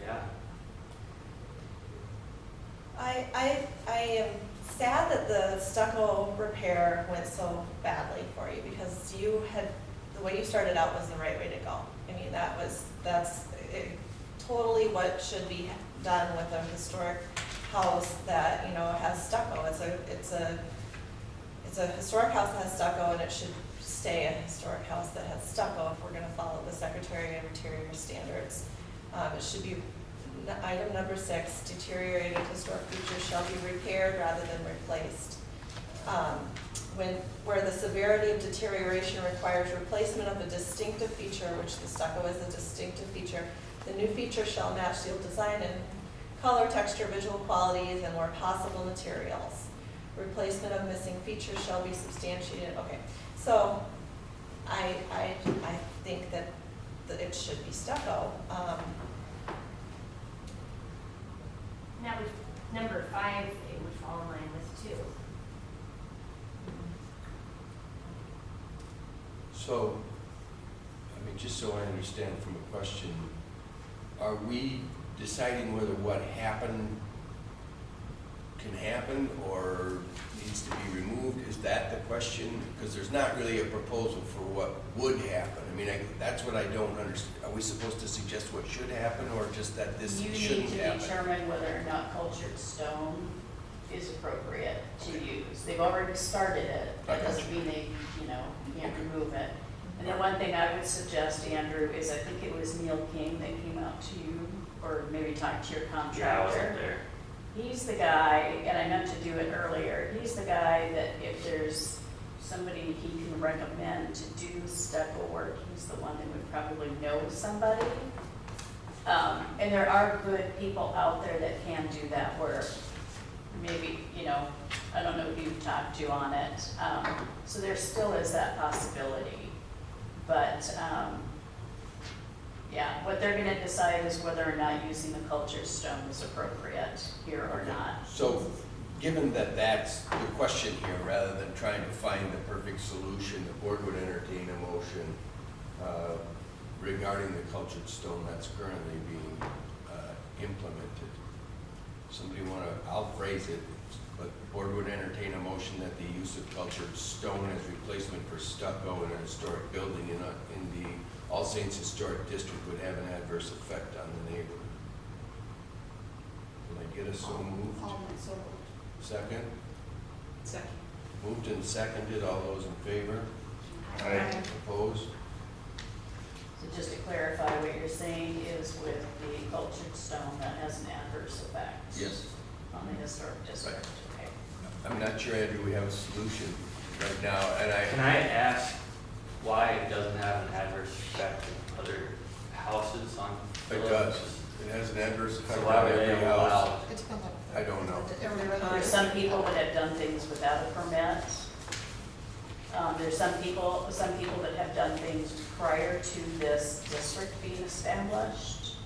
Yeah. I am sad that the stucco repair went so badly for you, because the way you started out was the right way to go. That's totally what should be done with a historic house that, has stucco. It's a historic house that has stucco, and it should stay a historic house that has stucco if we're gonna follow the Secretary of Interior standards. It should be item number 6, deteriorated historic features shall be repaired rather than replaced. Where the severity of deterioration requires replacement of a distinctive feature, which the stucco is a distinctive feature, the new feature shall match the old design in color, texture, visual qualities, and where possible materials. Replacement of missing features shall be substantiated. Okay, so I think that it should be stucco. Now, with number 5, it would fall in line with 2. So, I mean, just so I understand from a question, are we deciding whether what happened can happen or needs to be removed? Is that the question? Because there's not really a proposal for what would happen. I mean, that's what I don't understand. Are we supposed to suggest what should happen or just that this You shouldn't need to happen? determine whether or not cultured stone is appropriate to use. They've already started it, that doesn't mean they, you can't remove it. And then one thing I would suggest, Andrew, is I think it was Neil King that came out to you, or maybe talked to your contractor. Yeah, I wasn't there. He's the guy, and I meant to do it earlier, he's the guy that if there's somebody he can recommend to do stucco work, he's the one that would probably know somebody. And there are good people out there that can do that work. Maybe, I don't know who you've talked to on it. So there still is that possibility. But, yeah, what they're gonna decide is whether or not using the cultured stone is appropriate here or not. So, given that that's the question here, rather than trying to find the perfect solution, the board would entertain a motion regarding the cultured stone that's currently being implemented. Somebody I'll phrase it, but the board would entertain a motion that the use of cultured stone as replacement for stucco in a historic building in the All Saints Historic District would have an adverse effect on the neighborhood. Can I get a so moved? So Second? Second. Moved and seconded, all those in favor? Aye. Opposed? So just to clarify, what you're saying is with the cultured stone, that has an adverse effect Yes. on the historic district. Okay. I'm not sure, Andrew, we have a solution right now, and Can I ask why it doesn't have an adverse effect in other houses on It Phillips? does. It has an adverse So effect why on were they every house. allowed? it depends on. I don't know. There's some people that have done things without a permit. There's some people that have done things prior to this district being established.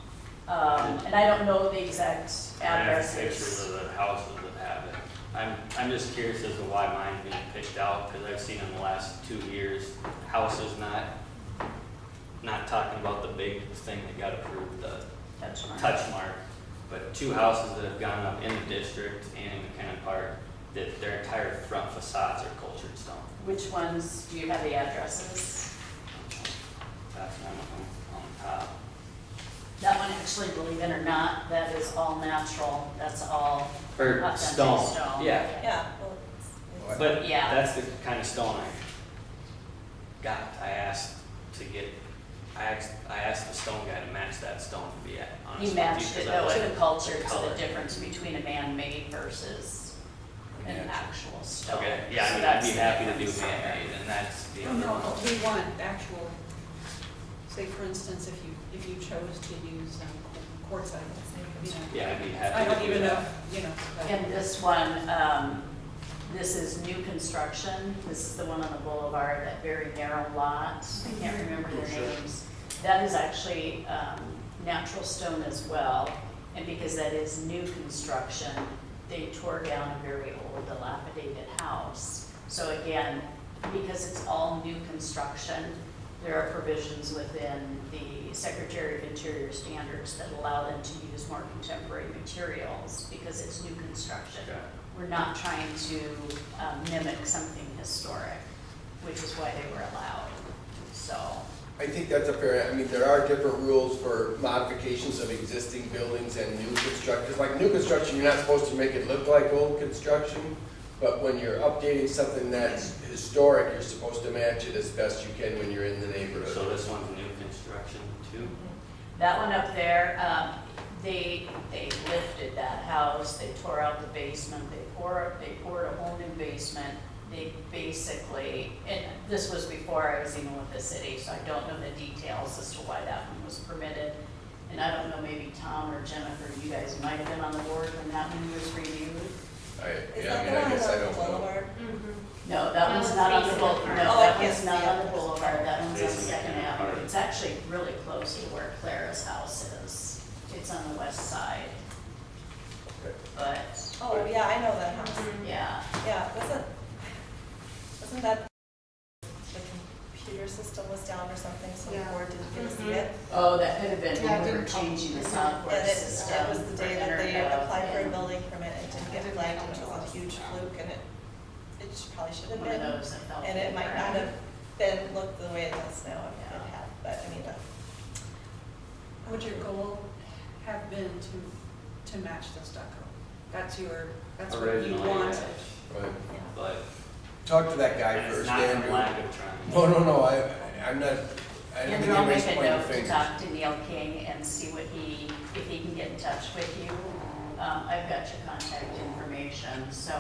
And I don't know the exact I have pictures addresses. of the houses that have it. I'm just curious as to why mine's being picked out, because I've seen in the last 2 years, houses not talking about the big thing that got approved, the touch mark, but 2 houses that have gone up in the district and in McKinnon Park, that their entire front facades are cultured stone. Which ones, do you have the addresses? That's one on top. That one, actually, believe it or not, that is all natural. That's all Or authentic stone, stone. yeah. Yeah, well, it's- But Yeah. that's the kind of stone I got. I asked the stone guy to match that stone, to be honest with He you, matched it 'cause I though to like the culture, to color. the difference between a man-made versus an actual stone. Okay, yeah, I So mean, I'd that's be the happy to do difference there. man-made, and that's the Oh, other no, one. we want actual, say for instance, if you chose to use quartzite, you know. Yeah, I'd be I happy don't to do even know, that. but- And this one, this is new construction. This is the one on the boulevard, that very narrow lot. I can't remember their names. That is actually natural stone as well. And because that is new construction, they tore down a very old dilapidated house. So again, because it's all new construction, there are provisions within the Secretary of Interior standards that allow them to use more contemporary materials because it's new construction. Okay. We're not trying to mimic something historic, which is why they were allowed, so. I think that's a fair, I mean, there are different rules for modifications of existing buildings and new construction. Like new construction, you're not supposed to make it look like old construction, but when you're updating something that's historic, you're supposed to match it as best you can when you're in the neighborhood. So this one's new construction too? That one up there, They lifted that house, they tore out the basement, they poured a whole new basement. They basically, and this was before I was even with the city, so I don't know the details as to why that one was permitted. And I don't know, maybe Tom or Jennifer, you guys might have been on the board when that one was reviewed. Is Yeah, I that mean, the I one guess I on the don't know. boulevard? No, that one's not on the boulevard, no, Oh, I that can't one's not see on it. the boulevard, that one's on Facing Second the Avenue. park. It's actually really close to where Clara's house is. It's on the west side. But, Oh, yeah, I know that house. yeah, Yeah, wasn't that the computer system was down or something, so the Yeah. board didn't get to see it? oh, that could have been Yeah, when we were didn't come. changing the software And system. it was the day for that they Intergov, applied for a and building permit and didn't get flagged, which was a huge fluke, and it probably should have One of been. those that fell. And it through might the not crack. have been looked the way it does now if it Yeah. had, but I mean, Would your goal have been to match the stucco? That's what you Originally, want. yes, Right. but Talk to that guy it's first, not from Andrew. lack of trying. No, I'm not, I didn't Andrew, I'll think make anybody's a pointing note to fingers. talk to Neil King and see if he can get in touch with you. I've got your contact information, so,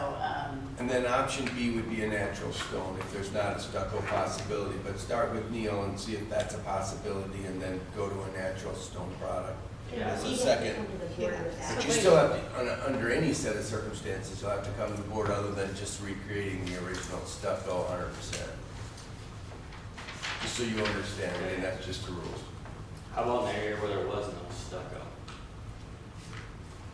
And then option B would be a natural stone if there's not a stucco possibility, but start with Neil and see if that's a possibility and then go to a natural stone product. Yeah. As a second. But you still have to, under any set of circumstances, you'll have to come to the board other than just recreating the original stucco 100%. Just so you understand, I mean, that's just the rules. How about in an area where there was no stucco?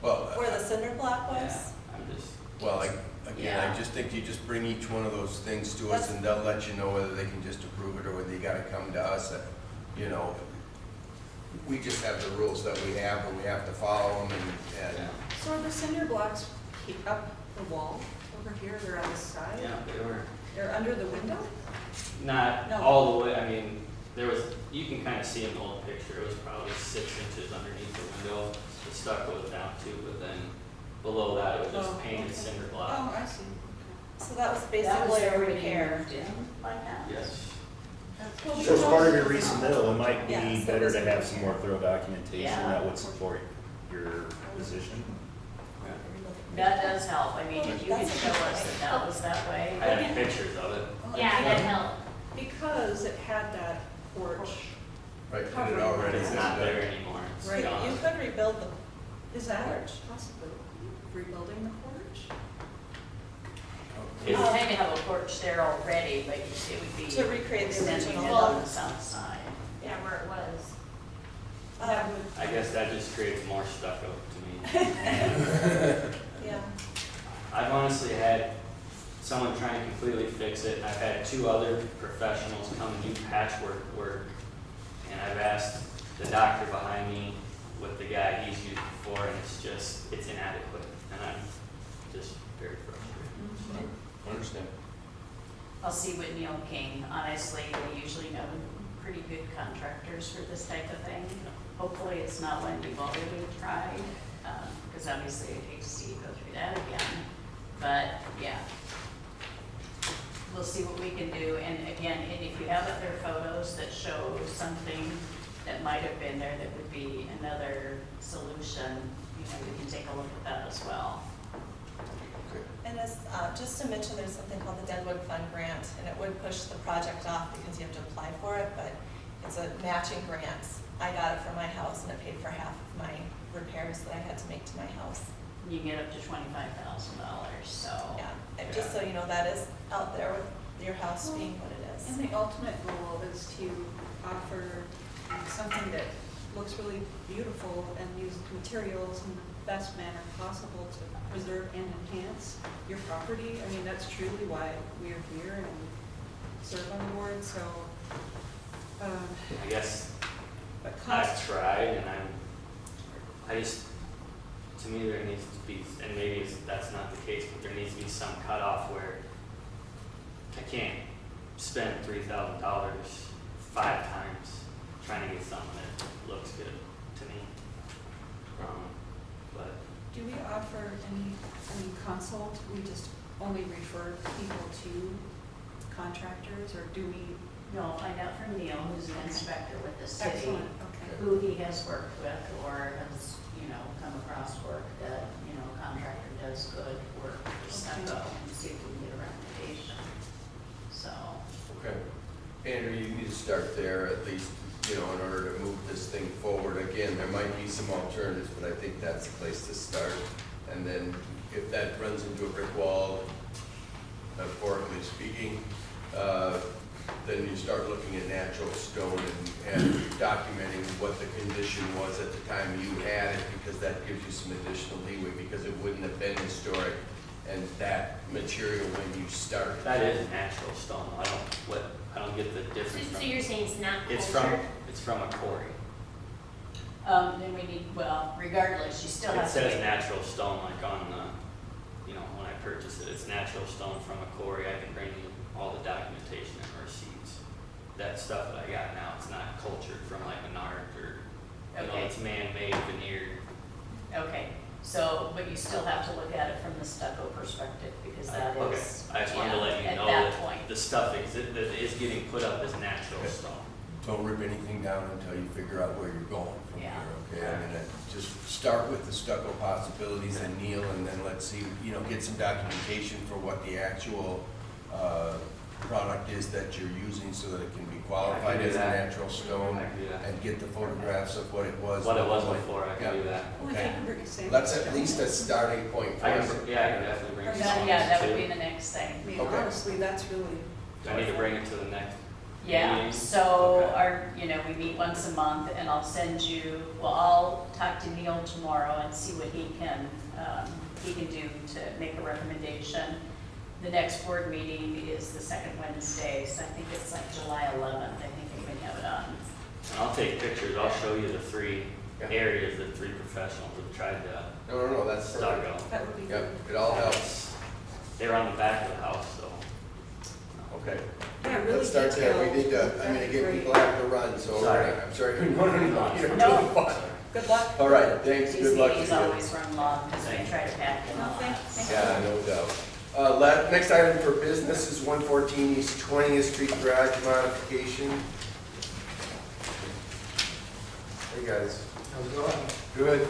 Well, where the cinder block was? Yeah, I'm just, well, again, I Yeah. just think you just bring each one of those things to us and they'll let you know whether they can just approve it or whether you gotta come to us. You know, we just have the rules that we have and we have to follow them and yeah, So are the cinder blocks up the wall over here, they're on the side? yeah, they were They're under the window? not No. all the way, I mean, there was, you can kind of see in the old picture, it was probably 6 inches underneath the window. The stucco was down too, but then below that, it was Oh, just painted okay. cinder Oh, block. I see. So that was that was basically a already repair. moved in like that? Yes. Well, So as part of your resubmittal, it might Yeah, be so better this to would have be some here. more thorough documentation Yeah. that would support your position. That does help, I mean, if you could That's a show good us point. that that was that way. I have pictures of it. Yeah, that helped. Because it had that porch. right, put it already. It's not there anymore, it's Right. You gone. could rebuild the Is that porch. possibly rebuilding the porch? You kind of have a porch there already, but it would be. To recreate the extending original. it on the south side. Yeah, where it was. That would- I guess that just creates more stucco to me. Yeah. I've honestly had someone try and completely fix it. I've had 2 other professionals come and do patchwork work. And I've asked the doctor behind me what the guy he's used before, and it's inadequate. And I'm just very frustrated. Understand. I'll see what Neil King, honestly, we usually know pretty good contractors for this type of thing. Hopefully it's not one we've already tried, because obviously I'd hate to see you go through that again. But, yeah. We'll see what we can do, and again, and if you have other photos that show something that might have been there that would be another solution, you know, we can take a look at that as well. And as, just to mention, there's something called the Deadwood Fund Grant, and it would push the project off because you have to apply for it, but it's a matching grant. I got it for my house, and it paid for half of my repairs that I had to make to my house. You can get up to $25,000, so. Yeah, and just so you know, that is out there with your house being what it is. And the ultimate goal is to offer something that looks really beautiful and use materials in the best manner possible to preserve and enhance your property. I mean, that's truly why we're here and serve on the board, so. I guess But I've cost, tried, and to me, there needs to be, and maybe that's not the case, but there needs to be some cutoff where I can't spend $3,000 5 times trying to get something that looks good to me. But do we offer any consult? We just only refer people to contractors, or do we? No, I'll find out from Neil, who's an inspector with the city, Excellent, okay. who he has worked with or has, you know, cost work, that, you know, contractor does good work for stucco, and see if we can get a recommendation. So, Okay. Andrew, you need to start there at least, you know, in order to move this thing forward. Again, there might be some alternatives, but I think that's the place to start. And then if that runs into a brick wall, metaphorically speaking, then you start looking at natural stone and documenting what the condition was at the time you had it, because that gives you some additional leeway, because it wouldn't have been historic and that material when you started. That is natural stone. I don't get the difference. So from- you're saying it's not It's cultured? it's from a quarry. then we need, well, regardless, you still It have to. says wait. natural stone, like on the, you know, when I purchased it, it's natural stone from a quarry. I can bring you all the documentation and receipts. That stuff that I got now, it's not cultured from like Menard or, you know, Okay. it's man-made, veneered. Okay, so, but you still have to look at it from the stucco perspective, because that Okay, is, I just wanted to yeah, let you at know that that point. the stuff that is getting put up is natural Okay. stone. Don't rip anything down until you figure out where you're going from Yeah. here, okay? I mean, just start with the stucco possibilities and Neil, and then let's see, you know, get some documentation for what the actual, product is that you're using so that it can be qualified do as a that. natural stone, I can do that. and get the photographs of what it was. What it was like. before, I Yeah. can do that. Well, if Okay. you can bring a sample. That's at least a starting point for I us. can, yeah, I can definitely bring Or some. that- Yeah, that would too. be the next I thing. mean, Okay. honestly, that's really. I need to bring it to the next Yeah, meeting? so Okay. our, you know, we meet once a month, and I'll send you, well, I'll talk to Neil tomorrow and see what he can do to make a recommendation. The next board meeting is the second Wednesday, so I think it's like July 11th, I think we can have it on. And I'll take pictures, I'll show you the three Yeah. areas that three professionals have tried to No, that's perfect. stucco. That would be Yep, good. it all helps. They're on the back of the house, so. Okay. Yeah, really Let's start there. We need to, detailed. I mean, That'd be again, great. people have to run, so. Sorry. I'm sorry. No, you're No. doing fine. Good luck. All right, thanks, These good luck to meetings you. always run long, because we try to pack in No, a lot. thanks. Yeah, no doubt. Next item for business is 114 East 20th Street garage modification. Hey, guys. How's it going? Good.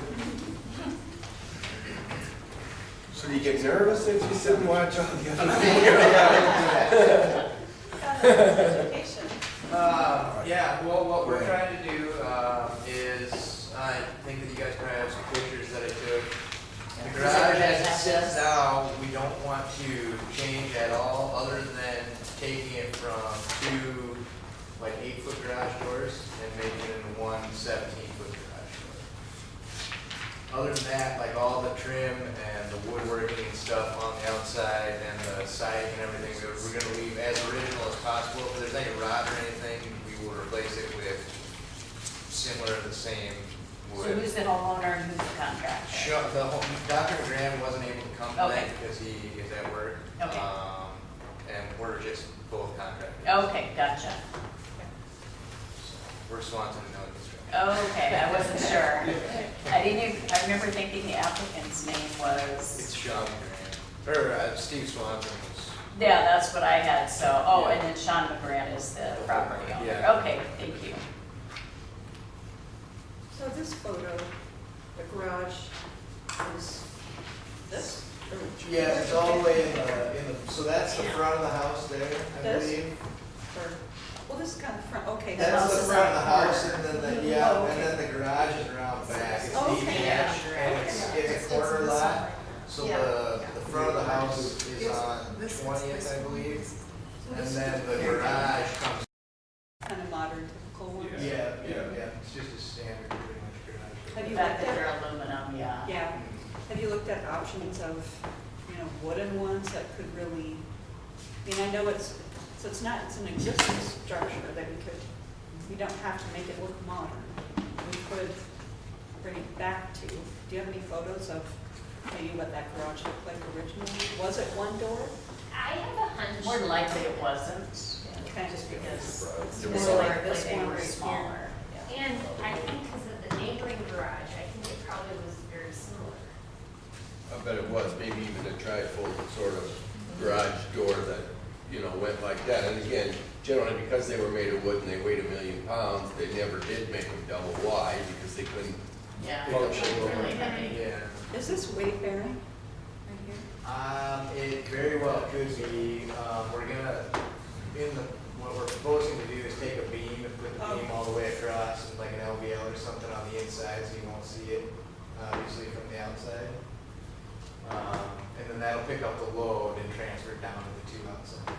So do you get nervous if you sit and watch all the other? Education. Yeah, well, what we're trying to do is, I think that you guys probably have some pictures that I took. The garage as it sits now, we don't want to change at all, other than taking it from two, like 8-foot garage doors and making it into one 17-foot garage door. Other than that, like all the trim and the woodworking and stuff on the outside and the siding and everything, we're gonna leave as original as possible. If there's any rot or anything, we will replace it with similar to the same So wood. who's the homeowner and who's the contractor? Dr. Graham wasn't able to come tonight Okay. because he is at work. Okay. And we're just both contractors. Okay, gotcha. We're Swanson and Miller Construction. Okay, I wasn't sure. I remember thinking the applicant's name It's was, Sean Graham, or Steve Swanson was. yeah, that's what I had, so, and then Sean McGrann is the property owner. Yeah. Okay, thank you. So this photo, the garage is this? Or- Yeah, it's all the way in the, so that's the front of the house there, I This? believe. or- Well, this is kind of front, okay. so That's this the is front of the out house, here. and then the, Oh, yeah, okay. and then the garage is around back. It's Oh, okay, detached, yeah. and it's a corner lot. So the front of the house is on 20th, I believe, and then the garage comes. Kind of modern, typical ones. Yeah. It's just a standard pretty much garage. Have you Back looked there, at, aluminum, yeah. yeah, have you looked at options of, you know, wooden ones that could really, I mean, I know it's an existing structure that we don't have to make it look modern. We could bring it back to, do you have any photos of maybe what that garage looked like originally? Was it one door? I have a hunch. More than likely it wasn't, Okay. just because There was historically this they one were right here. smaller. Yeah. And I think because of the neighboring garage, I think it probably was very similar. I bet it was, maybe even a trifold sort of garage door that, you know, went like that. And again, generally because they were made of wood and they weighed 1,000,000 pounds, they never did make them double wide because they couldn't Yeah. functional. Really heavy. Yeah. Is this weight bearing right here? It very well could be. We're gonna, what we're proposing to do is take a beam and put the beam all the way across, like an LVL or something on the inside, so you won't see it, usually from the outside. And then that'll pick up the load and transfer it down to the two outside.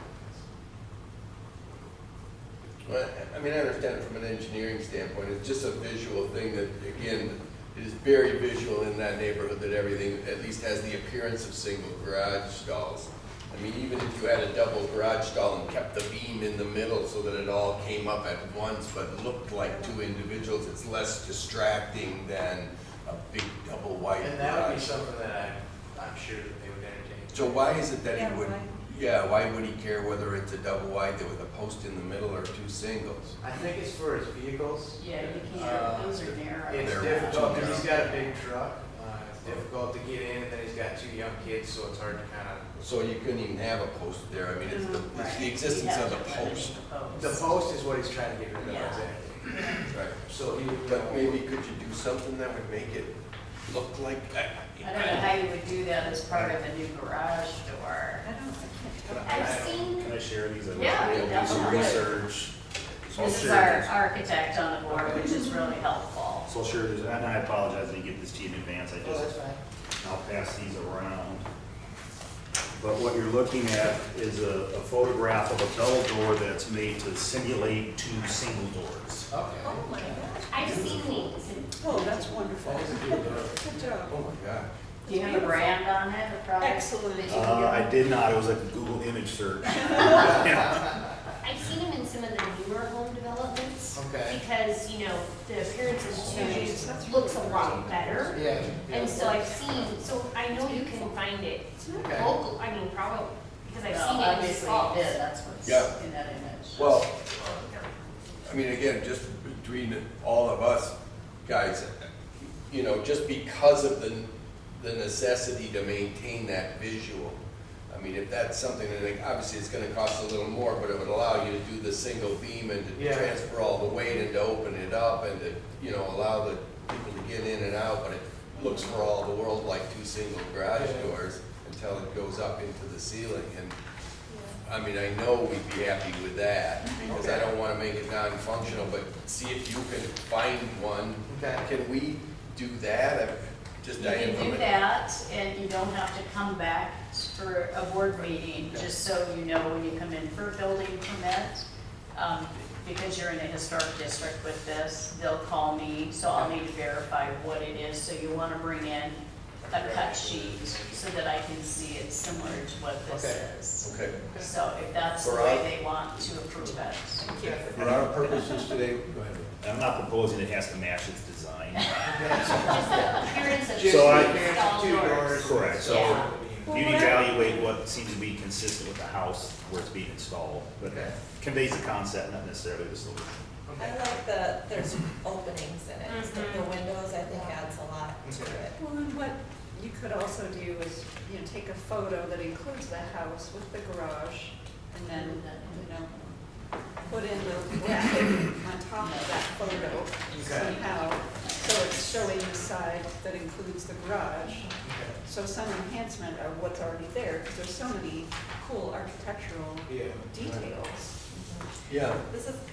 Well, I mean, I understand it from an engineering standpoint, it's just a visual thing that, again, it is very visual in that neighborhood that everything at least has the appearance of single garage stalls. I mean, even if you had a double garage stall and kept the beam in the middle so that it all came up at once but looked like two individuals, it's less distracting than a big double wide garage. And that would be something that I'm sure that they would entertain. So why is it that Yeah, he would, why? yeah, why would he care whether it's a double wide with a post in the middle or two singles? I think it's for his vehicles. Yeah, you can't, those are narrow. It's They're difficult, too because he's narrow. got a big truck, it's difficult to get in, and then he's got two young kids, so it's hard to kind of. So you couldn't even have a post there, I mean, it's the existence of the post. The post is what he's trying to get rid of, Yeah. exactly. Right. So he would. But maybe could you do something that would make it look like, I don't know how you would do that as part of a new garage door. I can't tell. I've seen, Can I share these? Yeah, I'll do some definitely. research. So I'll This is share our these. architect on the board, which is really helpful. So I'll share this, and I apologize, I didn't get this to you in advance, I Oh, just, that's fine. I'll pass these around. But what you're looking at is a photograph of a double door that's made to simulate two single doors. Okay. Oh my gosh. I've seen these, and Oh, that's wonderful. That is a good door. Good job. oh my God. Do you have a brand on it, a product? Excellent. that you can give I them? did not, it was like a Google image search. I've seen them in some of the newer home developments. Okay. Because, you know, the appearance of Nice. two looks a lot better. Yeah. And so I've seen, so I know you can find it Okay. local, I mean, probably, because I've Well, seen it in obviously Falls. you did, that's what's Yeah. in that image. Well, I mean, again, just between all of us guys, you know, just because of the necessity to maintain that visual. I mean, if that's something that, like, obviously it's gonna cost a little more, but it would allow you to do the single beam and to Yeah. transfer all the weight and to open it up and to, you know, allow the people to get in and out, but it looks for all the world like two single garage Yeah. doors until it goes up into the ceiling. And I mean, I know we'd be happy with that, because I don't wanna make it non-functional, but see if you can find one. Okay. Can we do that? Just You can do that, and you don't have to come back for a board meeting, just so you know when you come in for a building permit. Because you're in a historic district with this, they'll call me, so I'll need to verify what it is. So you wanna bring in a cut sheet so that I can see it's similar to what this Okay. is. Okay. So if that's the For way our- they want to approve it. For our purposes today, go ahead. I'm not proposing it has to match its design. Just the appearance of Just So I- the appearance of two doors. Correct, so Yeah. you'd evaluate what seems to be consistent with the house where it's being installed, but Okay. conveys the concept, not necessarily the solution. I like there's openings in it, the windows, I think adds a lot to it. Well, and what you could also do is, you know, take a photo that includes the house with the garage, and then, you know, put in the graphic on top of that photo somehow, so it's showing the side that includes the garage. So some enhancement of what's already there, because there's so many cool architectural Yeah. details. Yeah.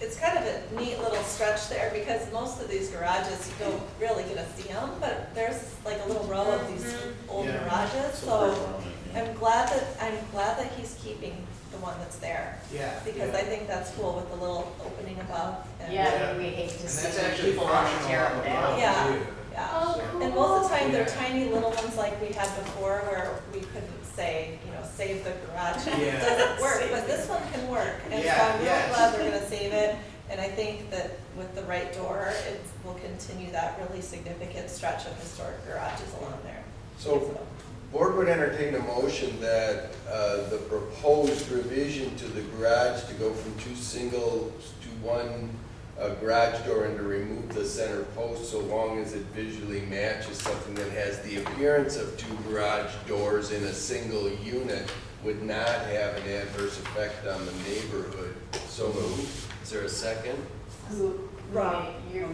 It's kind of a neat little stretch there, because most of these garages, you don't really get to see them, but there's like a little row of these old Yeah. garages, so I'm glad that he's keeping the one that's there. Yeah. Because I think that's cool with the little opening above. And Yeah, we hate to And see that's when actually people want to functional tear them above, down. Yeah. too. Yeah. Oh, cool. And most of the time, they're Yeah. tiny little ones like we had before, where we couldn't say, you know, save the garage. It Yeah. doesn't work, but this one can work. And so Yeah, I'm real yes. glad they're gonna save it. And I think that with the right door, it will continue that really significant stretch of historic garages along there. So, board would entertain a motion that the proposed revision to the garage to go from two singles to one garage door and to remove the center post so long as it visually matches something that has the appearance of two garage doors in a single unit would not have an adverse effect on the neighborhood. So moved. Is there a second? Who, Rob. you,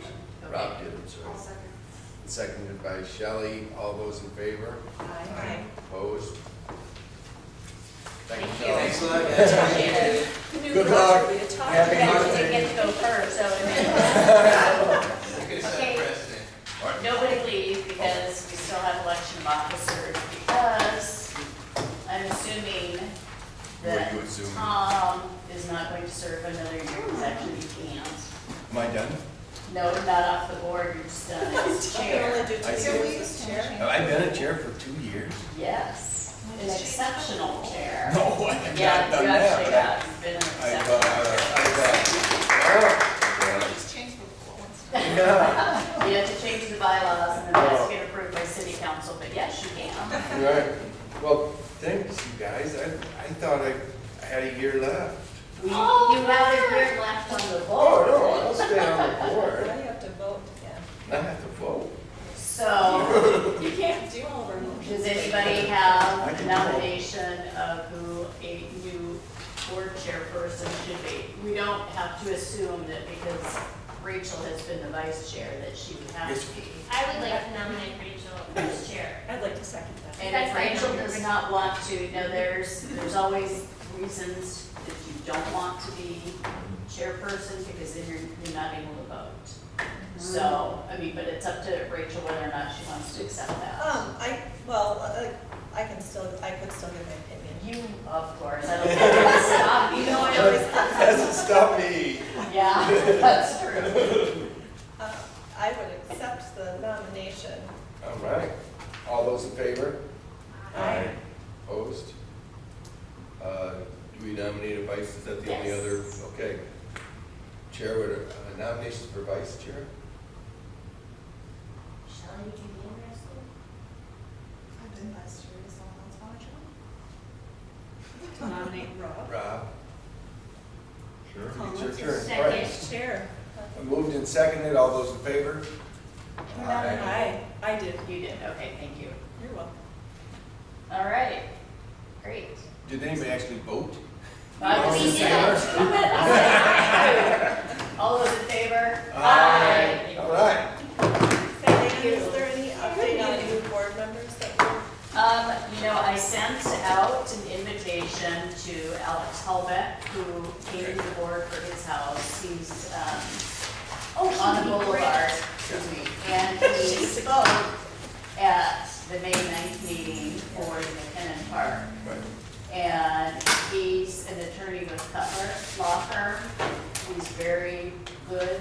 Rob did, I'm sorry. seconded by Shelley. All those in favor? Aye. Opposed? Thank you, Thank you. Shelley. Thanks a lot, guys. Appreciate it. The new Good garage luck. will be a top Happy Yeah, priority. you didn't get to go first, so. Good set Okay. precedent. Nobody leave because we still have election of officers, because I'm assuming What that are you assuming? Tom is not going to serve another year, because actually he can't. Am I done? No, not off the board, you're just done as I can only chair. do I 2 see. years as chair. Have I been a chair for 2 years? Yes, an exceptional chair. No, I have Yeah, not done you that. actually have, you've been an exceptional. Just change the ones. Yeah, You have to change the bylaws and then that's get approved by city council, but yes, you can. right. Well, thanks, you guys. I thought I had a year left. You have a year left on the Oh, vote. no, I'll stay on the board. Now you have to vote again. I have to vote. So, You can't do all of our motions. does anybody have a nomination of who a new board chairperson should be? We don't have to assume that because Rachel has been the vice chair that she would have to be. I would like to nominate Rachel as chair. I'd like to second that. And if Rachel does not want to, you know, there's always reasons that you don't want to be chairperson because then you're not able to vote. So, I mean, but it's up to Rachel whether or not she wants to accept that. I could still give my opinion. You, of course, I don't think it'll stop you. You know, I always, Doesn't stop me. Yeah, that's true. I would accept the nomination. All right. All those in favor? Aye. Opposed? Do we nominate a vice? Is that the only Yes. other? Okay. Chair, would nominations for vice chair? Shelley, would you be interested? I've been vice chair, does someone else want to join? Nominate Rob. Rob? Sure. It's your Collins. turn. All right. Second. Chair. Moved and seconded. All those in favor? I did. You did, okay, thank you. You're welcome. All right, great. Did anybody actually vote? We did. All those in favor? Aye. All right. Thank you. Is there any update on new board members that were? You know, I sent out an invitation to Alex Hulbeck, who came to the board for his house. He's, on the boulevard, excuse me, and he spoke at the May 9th meeting for the McKinnon Park. Right. And he's an attorney with Cutler Law Firm. He's very good.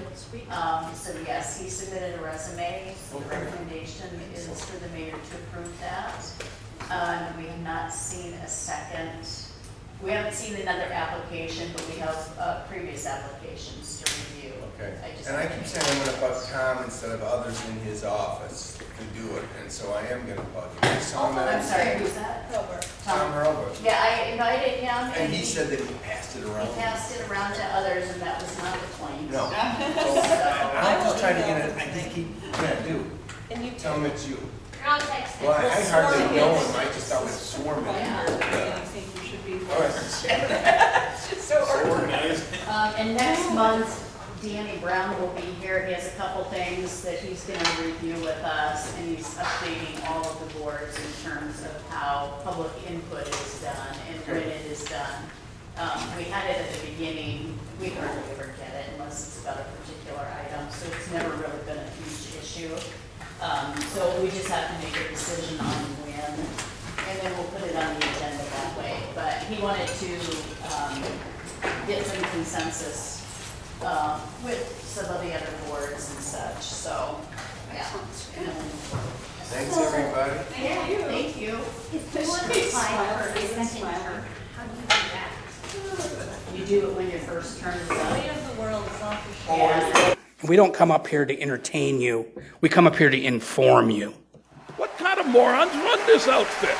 So yes, he submitted a resume. So the recommendation is for the mayor to approve that. We have not seen a second. We haven't seen another application, but we have previous applications to review. Okay. just And I haven't keep made saying I'm a gonna bug decision. Tom instead of others in his office to do it, and so I am gonna bug him. I saw him Oh, I'm at sorry, who's that? Over. Tom Hurlbut. Yeah, I invited him. And he said that he passed it around. He passed it around to others, and that was not the point. No. So, I'm just trying to get it, I just keep, yeah, do. And you Tell him it's you. I'll text Well, him. I hardly know him, I just thought it was swarming. I think you should be. All right. So organized. And next month, Danny Brown will be here. He has a couple things that he's gonna review with us, and he's updating all of the boards in terms of how public input is done and when it is done. We had it at the beginning, we hardly ever get it unless it's about a particular item, so it's never really been a huge issue. So we just have to make a decision on when, and then we'll put it on the agenda that way. But he wanted to get some consensus with some of the other boards and such, so, yeah. Thanks, everybody. Thank you. Thank you. If we want to apply for a second term, how do you do that? You do it when your first term is up. weight of the world is off your Yeah. We don't come up here to entertain you. We come up here to inform you. What kind of morons run this outfit?